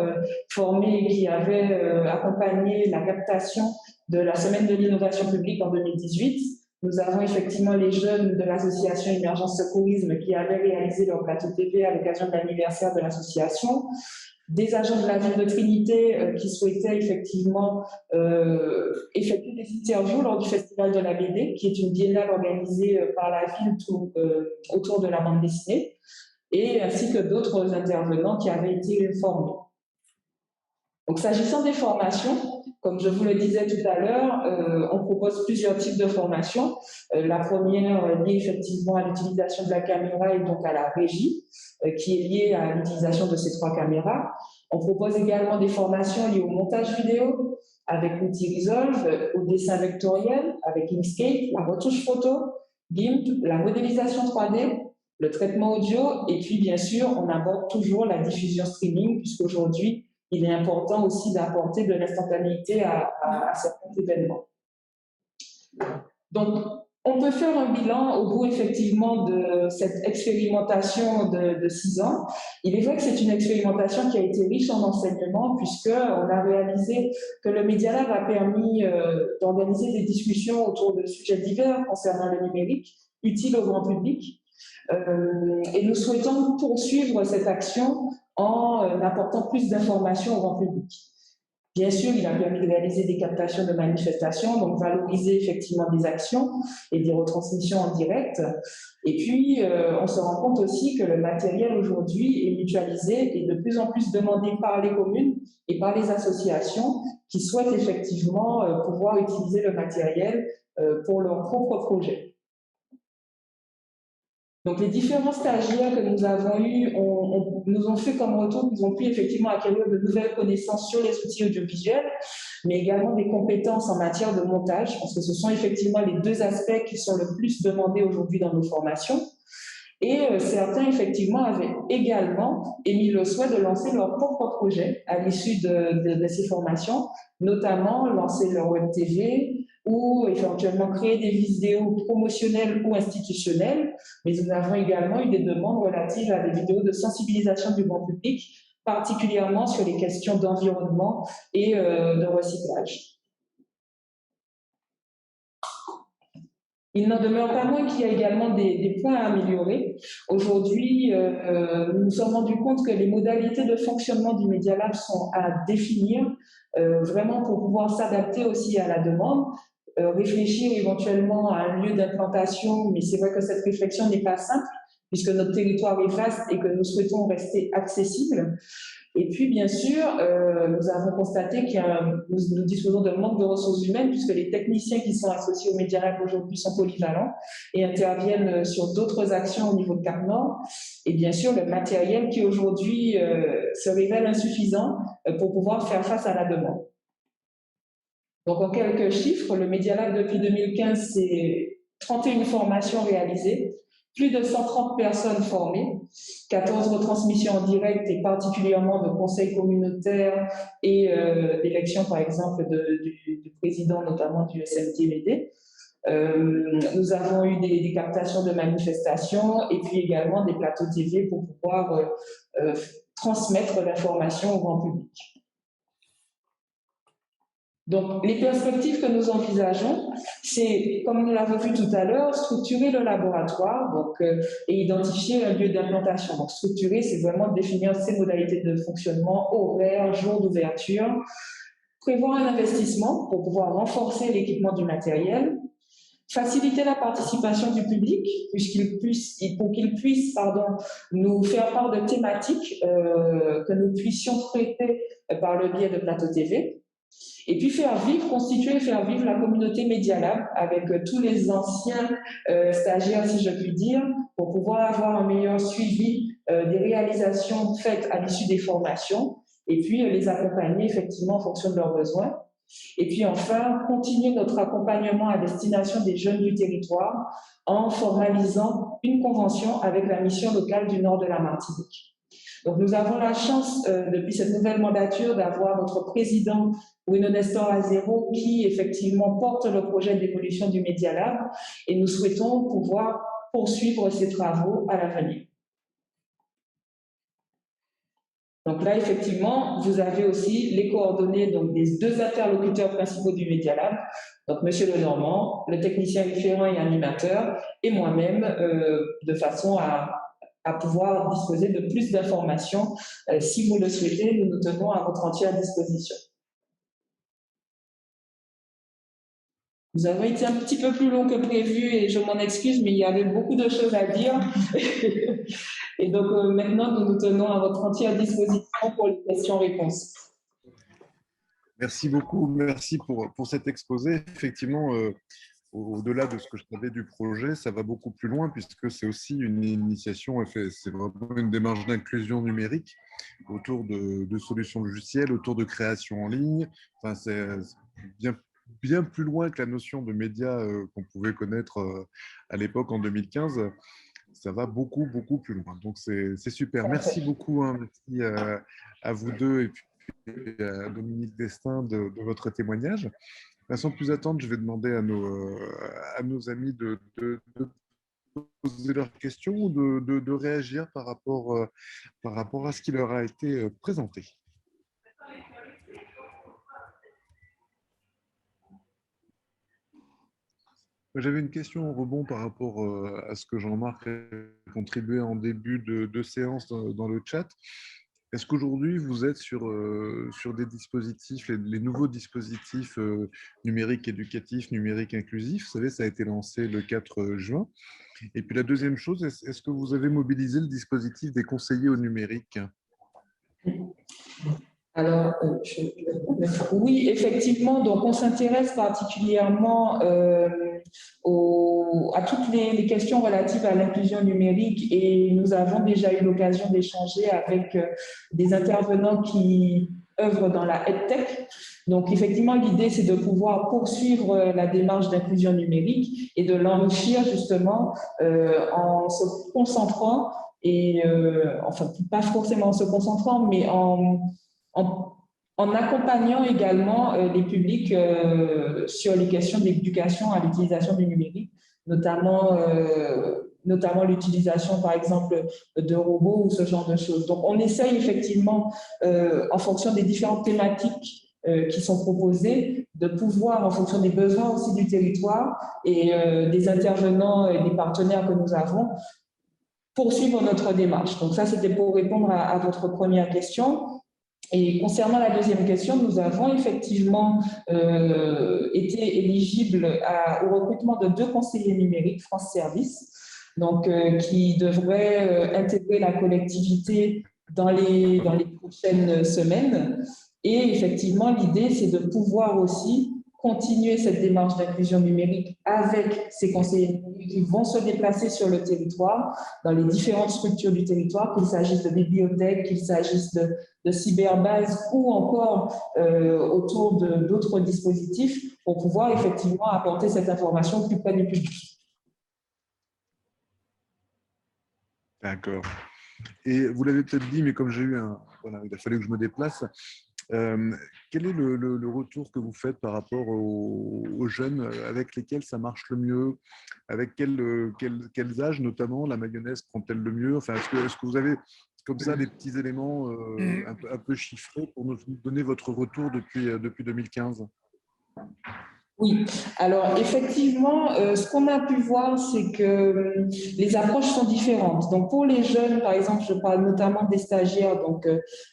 Speaker 5: formé et qui avait accompagné la captation de la Semaine de l'innovation publique en 2018. Nous avons effectivement les jeunes de l'association Émergence Secourisme qui avaient réalisé leur plateau TV à l'occasion de l'anniversaire de l'association. Des agents de la ville de Trinité qui souhaitaient effectivement effectuer des interviews lors du Festival de la BD, qui est une biennale organisée par la ville autour de la bande dessinée, et ainsi que d'autres intervenants qui avaient été formés. Donc, s'agissant des formations, comme je vous le disais tout à l'heure, on propose plusieurs types de formations. La première liée effectivement à l'utilisation de la caméra et donc à la régie, qui est liée à l'utilisation de ces 3 caméras. On propose également des formations liées au montage vidéo avec l'outil Resolve, au dessin vectoriel avec Inkscape, la retouche photo, GIMP, la modélisation 3D, le traitement audio, et puis bien sûr, on aborde toujours la diffusion streaming, puisqu'aujourd'hui, il est important aussi d'apporter de l'instantanéité à certains événements. Donc, on peut faire un bilan au bout effectivement de cette expérimentation de 6 ans. Il est vrai que c'est une expérimentation qui a été riche en enseignements, puisqu'on a réalisé que le Media Lab a permis d'organiser des discussions autour de sujets divers concernant le numérique, utiles au grand public. Et nous souhaitons poursuivre cette action en apportant plus d'informations au grand public. Bien sûr, il a permis de réaliser des captations de manifestations, donc valoriser effectivement des actions et des retransmissions en direct. Et puis, on se rend compte aussi que le matériel aujourd'hui est mutualisé et de plus en plus demandé par les communes et par les associations qui souhaitent effectivement pouvoir utiliser le matériel pour leurs propres projets. Donc, les différents stagiaires que nous avons eus nous ont fait comme retour qu'ils ont pu effectivement acquérir de nouvelles connaissances sur les outils audiovisuels, mais également des compétences en matière de montage, parce que ce sont effectivement les deux aspects qui sont le plus demandés aujourd'hui dans nos formations. Et certains, effectivement, avaient également émis le souhait de lancer leur propre projet à l'issue de ces formations, notamment lancer leur web TV, ou éventuellement créer des vidéos promotionnelles ou institutionnelles, mais nous avons également eu des demandes relatives à des vidéos de sensibilisation du grand public, particulièrement sur les questions d'environnement et de recyclage. Il n'en demeure pas moins qu'il y a également des points à améliorer. Aujourd'hui, nous nous sommes rendus compte que les modalités de fonctionnement du Media Lab sont à définir, vraiment pour pouvoir s'adapter aussi à la demande. Réfléchir éventuellement à un lieu d'implantation, mais c'est vrai que cette réflexion n'est pas simple, puisque notre territoire est vaste et que nous souhaitons rester accessibles. Et puis, bien sûr, nous avons constaté que nous disposons d'un manque de ressources humaines, puisque les techniciens qui sont associés au Media Lab aujourd'hui sont polyvalents et interviennent sur d'autres actions au niveau de Cap Nord. Et bien sûr, le matériel qui aujourd'hui se révèle insuffisant pour pouvoir faire face à la demande. Donc, en quelques chiffres, le Media Lab depuis 2015, c'est 31 formations réalisées, plus de 130 personnes formées, 14 retransmissions en direct et particulièrement de conseils communautaires et d'élections, par exemple, du président, notamment du SMTVD. Nous avons eu des captations de manifestations et puis également des plateaux TV pour pouvoir transmettre l'information au grand public. Donc, les perspectives que nous envisageons, c'est, comme nous l'avons vu tout à l'heure, structurer le laboratoire donc, et identifier un lieu d'implantation. Donc, structurer, c'est vraiment définir ses modalités de fonctionnement, horaires, jours d'ouverture, prévoir un investissement pour pouvoir renforcer l'équipement du matériel, faciliter la participation du public, pour qu'il puisse nous faire part de thématiques que nous puissions traiter par le biais de plateaux TV. Et puis constituer et faire vivre la communauté Media Lab avec tous les anciens stagiaires, si je puis dire, pour pouvoir avoir un meilleur suivi des réalisations faites à l'issue des formations et puis les accompagner effectivement en fonction de leurs besoins. Et puis enfin, continuer notre accompagnement à destination des jeunes du territoire en formalisant une convention avec la mission locale du nord de la Martinique. Donc nous avons la chance, depuis cette nouvelle mandature, d'avoir notre président Bruno Nestor Azero qui effectivement porte le projet d'évolution du Media Lab et nous souhaitons pouvoir poursuivre ces travaux à l'avenir. Donc là, effectivement, vous avez aussi les coordonnées donc, des deux interlocuteurs principaux du Media Lab, donc Monsieur Lenormand, le technicien référent et animateur, et moi-même, de façon à pouvoir disposer de plus d'informations. Si vous le souhaitez, nous nous tenons à votre entière disposition. Nous avons été un petit peu plus long que prévu et je m'en excuse, mais il y avait beaucoup de choses à dire. Et donc maintenant, nous nous tenons à votre entière disposition pour les questions-réponses.
Speaker 1: Merci beaucoup, merci pour cet exposé. Effectivement, au-delà de ce que je savais du projet, ça va beaucoup plus loin puisque c'est aussi une initiation, c'est vraiment une démarche d'inclusion numérique autour de solutions logicielles, autour de création en ligne. Enfin, c'est bien plus loin que la notion de médias qu'on pouvait connaître à l'époque en 2015. Ça va beaucoup plus loin. Donc, c'est super. Merci beaucoup. Hein. Merci à vous deux et puis à Dominique Destin de votre témoignage. Sans plus attendre, je vais demander à nos amis de poser leurs questions ou de réagir par rapport à ce qui leur a été présenté. J'avais une question au rebond par rapport à ce que Jean-Marc a contribué en début de séance dans le chat. Est-ce qu'aujourd'hui, vous êtes sur des dispositifs, les nouveaux dispositifs numériques éducatifs, numériques inclusifs? Vous savez, ça a été lancé le 4 juin. Et puis la deuxième chose, est-ce que vous avez mobilisé le dispositif des conseillers au numérique?
Speaker 5: Alors, oui, effectivement, donc on s'intéresse particulièrement à toutes les questions relatives à l'inclusion numérique et nous avons déjà eu l'occasion d'échanger avec des intervenants qui œuvrent dans la EdTech. Donc, effectivement, l'idée, c'est de pouvoir poursuivre la démarche d'inclusion numérique et de l'enrichir justement en se concentrant et, enfin, pas forcément en se concentrant, mais en accompagnant également les publics sur les questions d'éducation à l'utilisation du numérique, notamment l'utilisation, par exemple, de robots ou ce genre de choses. Donc, on essaye effectivement, en fonction des différentes thématiques qui sont proposées, de pouvoir, en fonction des besoins aussi du territoire et des intervenants et des partenaires que nous avons, poursuivre notre démarche. Donc, ça, c'était pour répondre à votre première question. Et concernant la deuxième question, nous avons effectivement été éligibles au recrutement de 2 conseillers numériques France Service, donc, qui devraient intégrer la collectivité dans les prochaines semaines. Et effectivement, l'idée, c'est de pouvoir aussi continuer cette démarche d'inclusion numérique avec ces conseillers numériques qui vont se déplacer sur le territoire, dans les différentes structures du territoire, qu'il s'agisse de bibliothèques, qu'il s'agisse de cyberbases ou encore autour d'autres dispositifs pour pouvoir effectivement apporter cette information au plus près du public.
Speaker 1: D'accord. Et vous l'avez peut-être dit, mais comme j'ai eu voilà, il a fallu que je me déplace. Quel est le retour que vous faites par rapport aux jeunes avec lesquels ça marche le mieux? Avec quels âges, notamment, la mayonnaise prend-elle le mieux? Enfin, est-ce que vous avez comme ça des petits éléments un peu chiffrés pour nous donner votre retour depuis 2015?
Speaker 5: Oui, alors effectivement, ce qu'on a pu voir, c'est que les approches sont différentes. Donc pour les jeunes, par exemple, je parle notamment des stagiaires, donc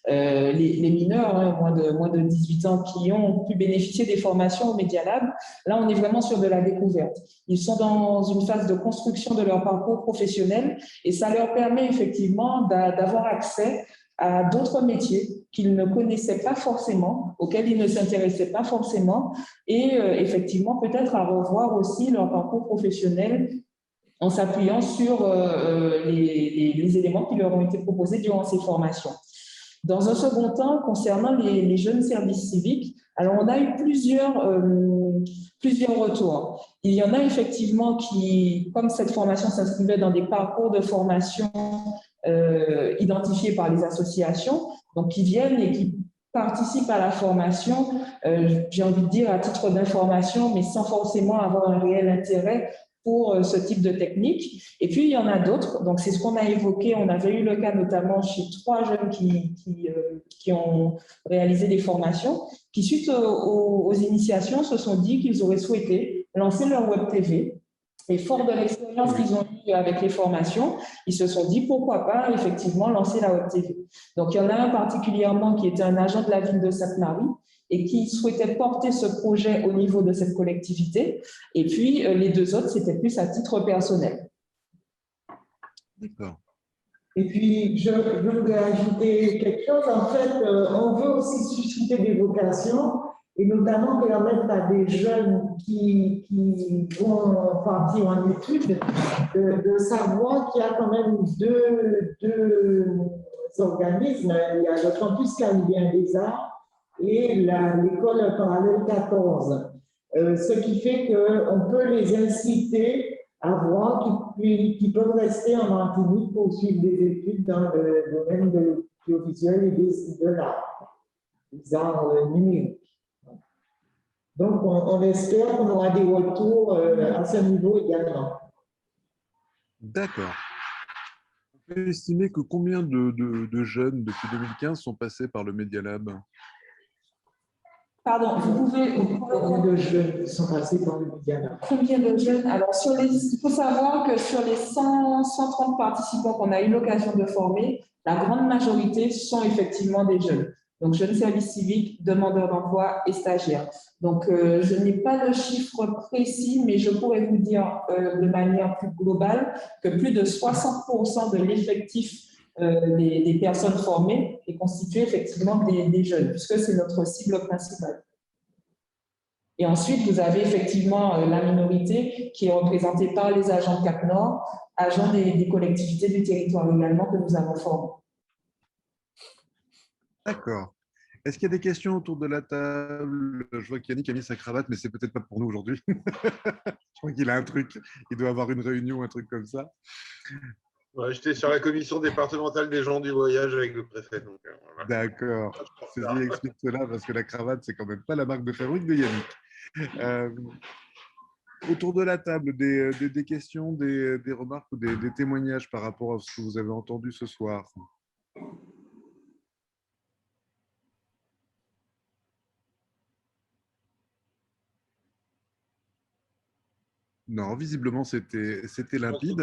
Speaker 5: les mineurs, hein, moins de 18 ans, qui ont pu bénéficier des formations au Media Lab. Là, on est vraiment sur de la découverte. Ils sont dans une phase de construction de leur parcours professionnel et ça leur permet effectivement d'avoir accès à d'autres métiers qu'ils ne connaissaient pas forcément, auxquels ils ne s'intéressaient pas forcément, et effectivement peut-être à revoir aussi leur parcours professionnel en s'appuyant sur les éléments qui leur ont été proposés durant ces formations. Dans un second temps, concernant les jeunes services civiques, alors on a eu plusieurs retours. Il y en a effectivement qui, comme cette formation s'inscrivait dans des parcours de formation identifiés par les associations, donc qui viennent et qui participent à la formation, j'ai envie de dire à titre d'information, mais sans forcément avoir un réel intérêt pour ce type de technique. Et puis, il y en a d'autres. Donc, c'est ce qu'on a évoqué. On avait eu le cas notamment chez 3 jeunes qui ont réalisé des formations, qui, suite aux initiations, se sont dit qu'ils auraient souhaité lancer leur web TV. Et fort de l'expérience qu'ils ont eue avec les formations, ils se sont dit pourquoi pas effectivement lancer la web TV. Donc, il y en a un particulièrement qui était un agent de la ville de Sainte-Marie et qui souhaitait porter ce projet au niveau de cette collectivité. Et puis, les 2 autres, c'était plus à titre personnel.
Speaker 1: D'accord.
Speaker 4: Et puis, je voudrais ajouter quelque chose. En fait, on veut aussi susciter des vocations et notamment permettre à des jeunes qui vont partir en études de savoir qu'il y a quand même deux organismes. Il y a le campus caribéen des arts et l'école parallèle 14. Ce qui fait qu'on peut les inciter à voir qu'ils peuvent rester en Martinique pour suivre des études dans le domaine de l'audiovisuel et de l'art, des arts numériques. Donc, on espère qu'on aura des retours à ce niveau également.
Speaker 1: D'accord. On peut estimer que combien de jeunes depuis 2015 sont passés par le Media Lab?
Speaker 5: Pardon, vous pouvez…
Speaker 4: Combien de jeunes sont passés par le Media Lab?
Speaker 5: Combien de jeunes? Alors, il faut savoir que sur les 130 participants qu'on a eu l'occasion de former, La grande majorité sont effectivement des jeunes. Donc, jeunes services civiques, demandeurs d'emploi et stagiaires. Donc, je n'ai pas de chiffre précis, mais je pourrais vous dire de manière plus globale que plus de 60% de l'effectif des personnes formées est constitué effectivement des jeunes, puisque c'est notre cible principale. Et ensuite, vous avez effectivement la minorité qui est représentée par les agents de Cap Nord, agents des collectivités du territoire également que nous avons formés.
Speaker 1: D'accord. Est-ce qu'il y a des questions autour de la table? Je vois qu'Yannick a mis sa cravate, mais c'est peut-être pas pour nous aujourd'hui. Je crois qu'il a un truc, il doit avoir une réunion, un truc comme ça.
Speaker 6: Ouais, j'étais sur la commission départementale des gens du voyage avec le préfet. Voilà.
Speaker 1: D'accord. Ceci explique cela, parce que la cravate, c'est quand même pas la marque de fabrique de Yannick. Autour de la table, des questions, des remarques ou des témoignages par rapport à ce que vous avez entendu ce soir? Non, visiblement, c'était limpide.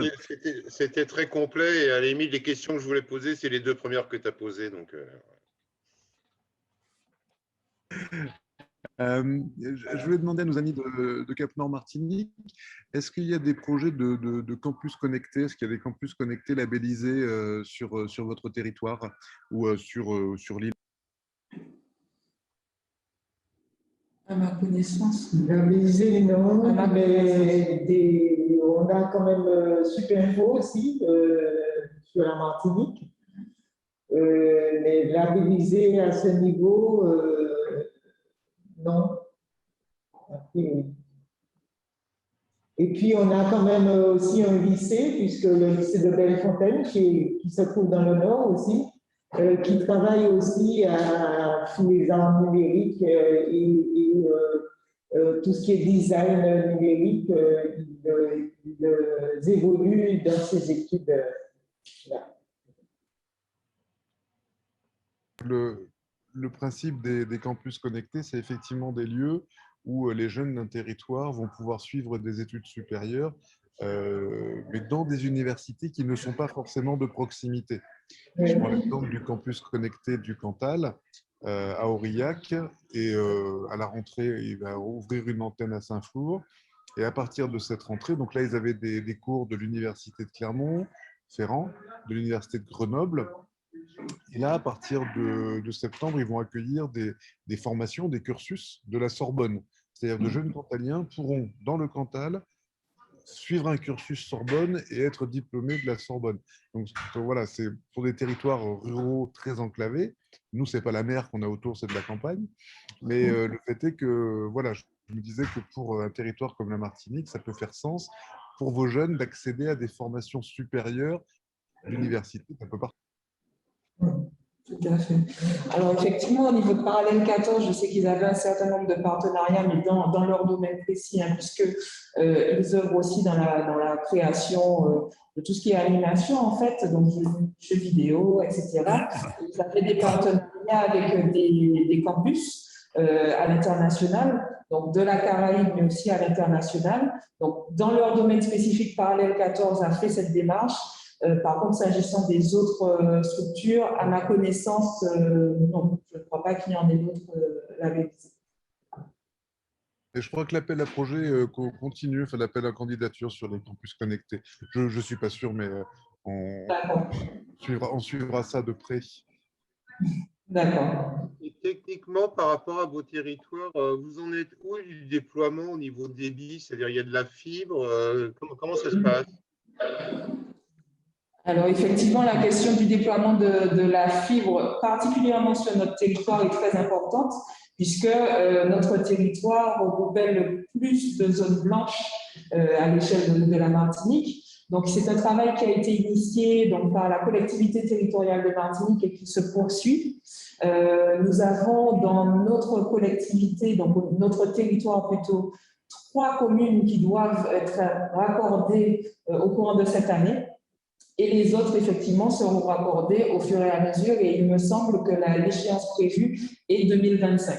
Speaker 6: C'était très complet et à la limite, les questions que je voulais poser, c'est les deux premières que tu as posées. Donc,
Speaker 1: je voulais demander à nos amis de Cap Nord Martinique, est-ce qu'il y a des projets de campus connectés? Est-ce qu'il y a des campus connectés labellisés sur votre territoire ou sur l'île?
Speaker 5: À ma connaissance.
Speaker 4: Labellisé, non, mais on a quand même Superinfo aussi sur la Martinique. Mais labellisé à ce niveau, non. Et puis, on a quand même aussi un lycée, puisque le lycée de Bellefontaine, qui se trouve dans le nord aussi, qui travaille aussi sur les arts numériques et tout ce qui est design numérique, ils évoluent dans ces études-là.
Speaker 1: Le principe des campus connectés, c'est effectivement des lieux où les jeunes d'un territoire vont pouvoir suivre des études supérieures, mais dans des universités qui ne sont pas forcément de proximité. Je prends l'exemple du campus connecté du Cantal à Aurillac, et à la rentrée, il va ouvrir une antenne à Saint-Flour. Et à partir de cette rentrée, donc là, ils avaient des cours de l'université de Clermont-Ferrand, de l'université de Grenoble. Et là, à partir de septembre, ils vont accueillir des formations, des cursus de la Sorbonne. C'est-à-dire de jeunes cantaliens pourront, dans le Cantal, suivre un cursus Sorbonne et être diplômés de la Sorbonne. Donc voilà, c'est pour des territoires ruraux très enclavés. Nous, ce n'est pas la mer qu'on a autour, c'est de la campagne. Mais le fait est que, voilà, je me disais que pour un territoire comme la Martinique, ça peut faire sens pour vos jeunes d'accéder à des formations supérieures d'université un peu partout.
Speaker 5: Tout à fait. Alors, effectivement, au niveau de Parallèle 14, je sais qu'ils avaient un certain nombre de partenariats, mais dans leur domaine précis, hein, puisqu'ils œuvrent aussi dans la création de tout ce qui est animation, en fait, donc jeux vidéo, etc. Ils avaient des partenariats avec des campus à l'international, donc de la Caraïbe, mais aussi à l'international. Donc, dans leur domaine spécifique, Parallèle 14 a fait cette démarche. Par contre, s'agissant des autres structures, à ma connaissance, non, je ne crois pas qu'il y en ait d'autres labellisés.
Speaker 1: Et je crois que l'appel à projet continue, enfin, l'appel à candidature sur les campus connectés. Je ne suis pas sûr, mais on suivra ça de près.
Speaker 5: D'accord.
Speaker 6: Et techniquement, par rapport à vos territoires, vous en êtes où du déploiement au niveau débit? C'est-à-dire, il y a de la fibre, comment ça se passe?
Speaker 5: Alors, effectivement, la question du déploiement de la fibre, particulièrement sur notre territoire, est très importante, puisque notre territoire regroupait le plus de zones blanches à l'échelle de la Martinique. Donc, c'est un travail qui a été initié donc, par la collectivité territoriale de Martinique et qui se poursuit. Nous avons dans notre collectivité, donc notre territoire plutôt, 3 communes qui doivent être raccordées au courant de cette année. Et les autres, effectivement, seront raccordés au fur et à mesure. Et il me semble que l'échéance prévue est 2025.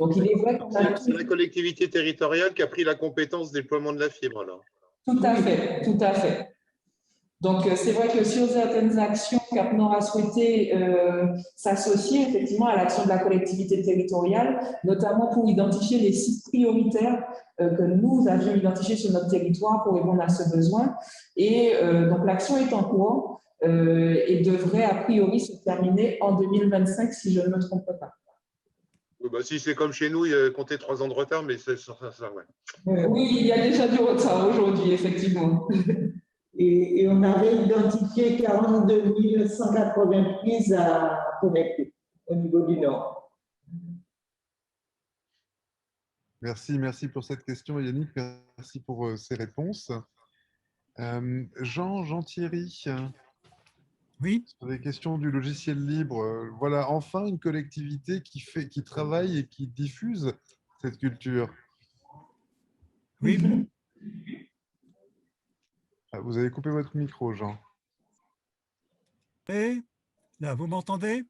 Speaker 5: Donc, il est vrai qu'on a...
Speaker 6: C'est la collectivité territoriale qui a pris la compétence de déploiement de la fibre, alors.
Speaker 5: Tout à fait, tout à fait. Donc, c'est vrai que sur certaines actions, Cap Nord a souhaité s'associer effectivement à l'action de la collectivité territoriale, notamment pour identifier les sites prioritaires que nous avions identifiés sur notre territoire pour répondre à ce besoin. Et donc, l'action est en cours et devrait a priori se terminer en 2025, si je ne me trompe pas.
Speaker 6: Bah, si c'est comme chez nous, il a compté 3 ans de retard, mais c'est ça, ouais.
Speaker 5: Oui, il y a déjà du retard aujourd'hui, effectivement.
Speaker 4: Et on avait identifié 42 180 prises à connecter au niveau du Nord.
Speaker 1: Merci pour cette question, Yannick. Merci pour ces réponses. Jean-Thierry,
Speaker 7: Oui.
Speaker 1: sur les questions du logiciel libre, voilà enfin une collectivité qui travaille et qui diffuse cette culture.
Speaker 7: Oui.
Speaker 1: Ah, vous avez coupé votre micro, Jean.
Speaker 7: Et là, vous m'entendez?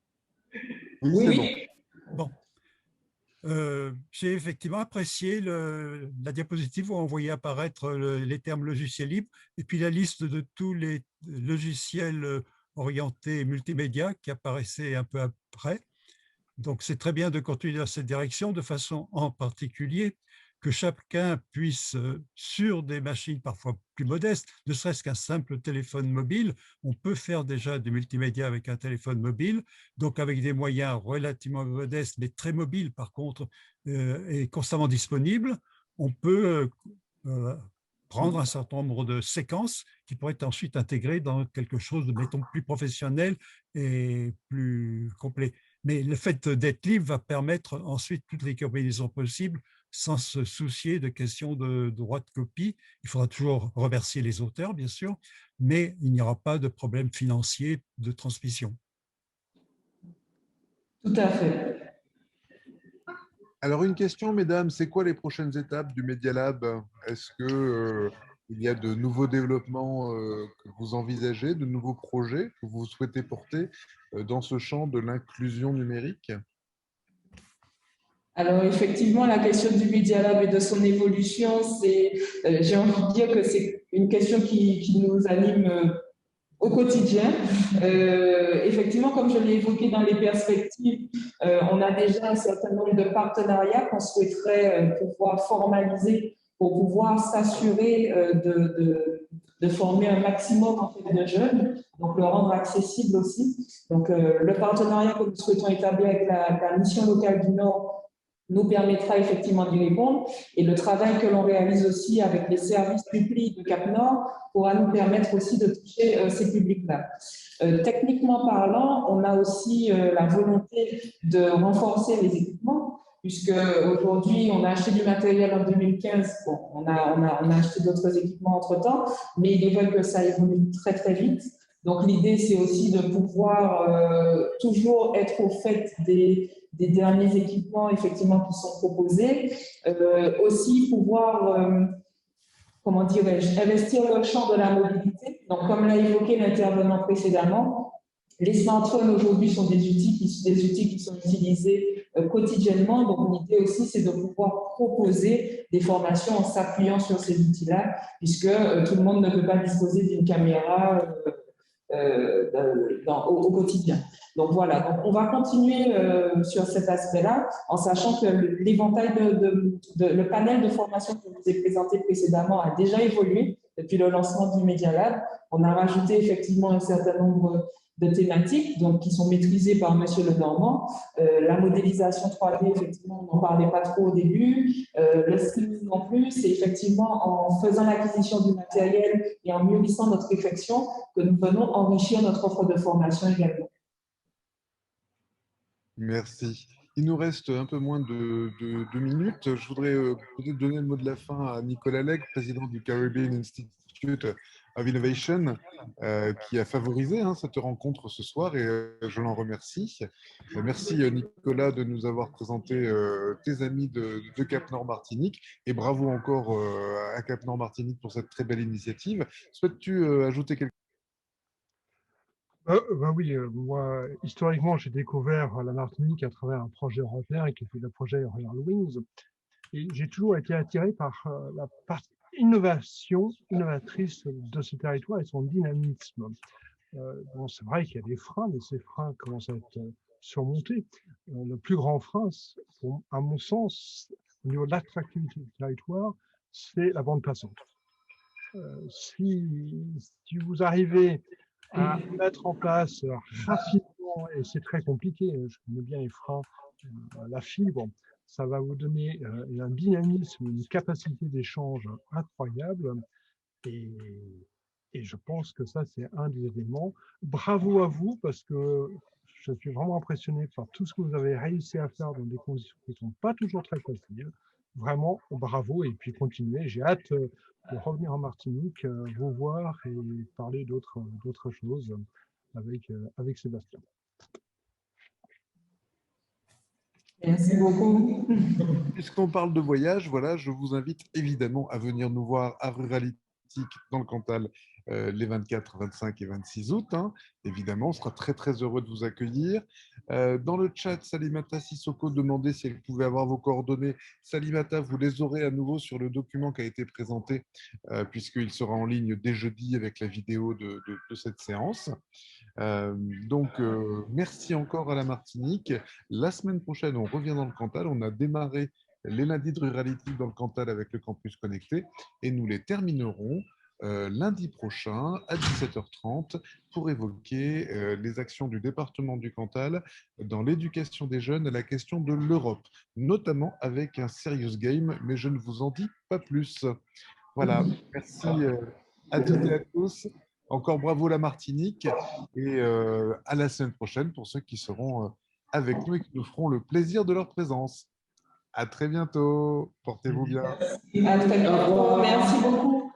Speaker 1: Oui, c'est bon.
Speaker 7: Bon. J'ai effectivement apprécié la diapositive où on voyait apparaître les termes logiciels libres et puis la liste de tous les logiciels orientés multimédia qui apparaissaient un peu après. Donc, c'est très bien de continuer dans cette direction, de façon en particulier que chacun puisse, sur des machines parfois plus modestes, ne serait-ce qu'un simple téléphone mobile, on peut faire déjà du multimédia avec un téléphone mobile, donc avec des moyens relativement modestes, mais très mobiles par contre, et constamment disponibles, on peut prendre un certain nombre de séquences qui pourraient être ensuite intégrées dans quelque chose de, mettons, plus professionnel et plus complet. Mais le fait d'être libre va permettre ensuite toutes les combinaisons possibles sans se soucier de questions de droit de copie. Il faudra toujours remercier les auteurs, bien sûr, mais il n'y aura pas de problème financier de transmission.
Speaker 5: Tout à fait.
Speaker 1: Alors, une question, mesdames, c'est quoi les prochaines étapes du Media Lab? Est-ce que il y a de nouveaux développements que vous envisagez, de nouveaux projets que vous souhaitez porter dans ce champ de l'inclusion numérique?
Speaker 5: Alors effectivement, la question du Media Lab et de son évolution, j'ai envie de dire que c'est une question qui nous anime au quotidien. Effectivement, comme je l'ai évoqué dans les perspectives, on a déjà un certain nombre de partenariats qu'on souhaiterait pouvoir formaliser pour pouvoir s'assurer de former un maximum en fait, de jeunes, donc le rendre accessible aussi. Donc le partenariat que nous souhaitons établir avec la mission locale du Nord nous permettra effectivement d'y répondre. Et le travail que l'on réalise aussi avec les services publics de Cap Nord pourra nous permettre aussi de toucher ces publics-là. Techniquement parlant, on a aussi la volonté de renforcer les équipements, puisque aujourd'hui, on a acheté du matériel en 2015. Bon, on a acheté d'autres équipements entre-temps, mais il est vrai que ça évolue très, très vite. Donc, l'idée, c'est aussi de pouvoir toujours être au fait des derniers équipements effectivement qui sont proposés, aussi pouvoir, comment dirais-je, investir dans le champ de la mobilité. Donc, comme l'a évoqué l'intervenant précédemment, les smartphones aujourd'hui sont des outils qui sont utilisés quotidiennement. Donc, l'idée aussi, c'est de pouvoir proposer des formations en s'appuyant sur ces outils-là, puisque tout le monde ne peut pas disposer d'une caméra au quotidien. Donc voilà, donc on va continuer sur cet aspect-là, en sachant que l'éventail le panel de formation que je vous ai présenté précédemment a déjà évolué depuis le lancement du Media Lab. On a rajouté effectivement un certain nombre de thématiques donc, qui sont maîtrisées par Monsieur Lenormand. La modélisation 3D, effectivement, on n'en parlait pas trop au début. Le streaming non plus, c'est effectivement en faisant l'acquisition du matériel et en mûrissant notre réflexion que nous venons enrichir notre offre de formation également.
Speaker 1: Merci. Il nous reste un peu moins de 2 minutes. Je voudrais peut-être donner le mot de la fin à Nicolas Legge, président du Caribbean Institute of Innovation, qui a favorisé cette rencontre ce soir et je l'en remercie. Merci Nicolas de nous avoir présenté tes amis de Cap Nord Martinique et bravo encore à Cap Nord Martinique pour cette très belle initiative. Souhaites-tu ajouter quelque chose?
Speaker 3: Oui, moi, historiquement, j'ai découvert la Martinique à travers un projet européen qui était le projet Royal Wings. Et j'ai toujours été attiré par la innovatrice de ce territoire et son dynamisme. Bon, c'est vrai qu'il y a des freins, mais ces freins commencent à être surmontés. Le plus grand frein, à mon sens, au niveau de l'attractivité du territoire, c'est la bande passante. Si vous arrivez à mettre en place rapidement, et c'est très compliqué, je connais bien les freins, la fibre, ça va vous donner un dynamisme, une capacité d'échange incroyable. Et je pense que ça, c'est un des éléments. Bravo à vous, parce que je suis vraiment impressionné par tout ce que vous avez réussi à faire dans des conditions qui ne sont pas toujours très faciles. Vraiment, bravo, et puis continuez. J'ai hâte de revenir en Martinique, vous voir et parler d'autres choses avec Sébastien.
Speaker 5: Merci beaucoup.
Speaker 1: Puisqu'on parle de voyage, voilà, je vous invite évidemment à venir nous voir à Ruralitique dans le Cantal les 24, 25 et 26 août. Hein. Évidemment, on sera très très heureux de vous accueillir. Dans le chat, Salimata Sissoko demandait si elle pouvait avoir vos coordonnées. Salimata, vous les aurez à nouveau sur le document qui a été présenté, puisqu'il sera en ligne dès jeudi avec la vidéo de cette séance. Merci encore à la Martinique. La semaine prochaine, on revient dans le Cantal. On a démarré les lundis de Ruralitique dans le Cantal avec le campus connecté et nous les terminerons lundi prochain à 17h30 pour évoquer les actions du département du Cantal dans l'éducation des jeunes à la question de l'Europe, notamment avec un serious game, mais je ne vous en dis pas plus. Voilà, merci à toutes et à tous. Encore bravo la Martinique et à la semaine prochaine pour ceux qui seront avec nous et qui nous feront le plaisir de leur présence. À très bientôt. Portez-vous bien.
Speaker 5: À très bientôt. Merci beaucoup.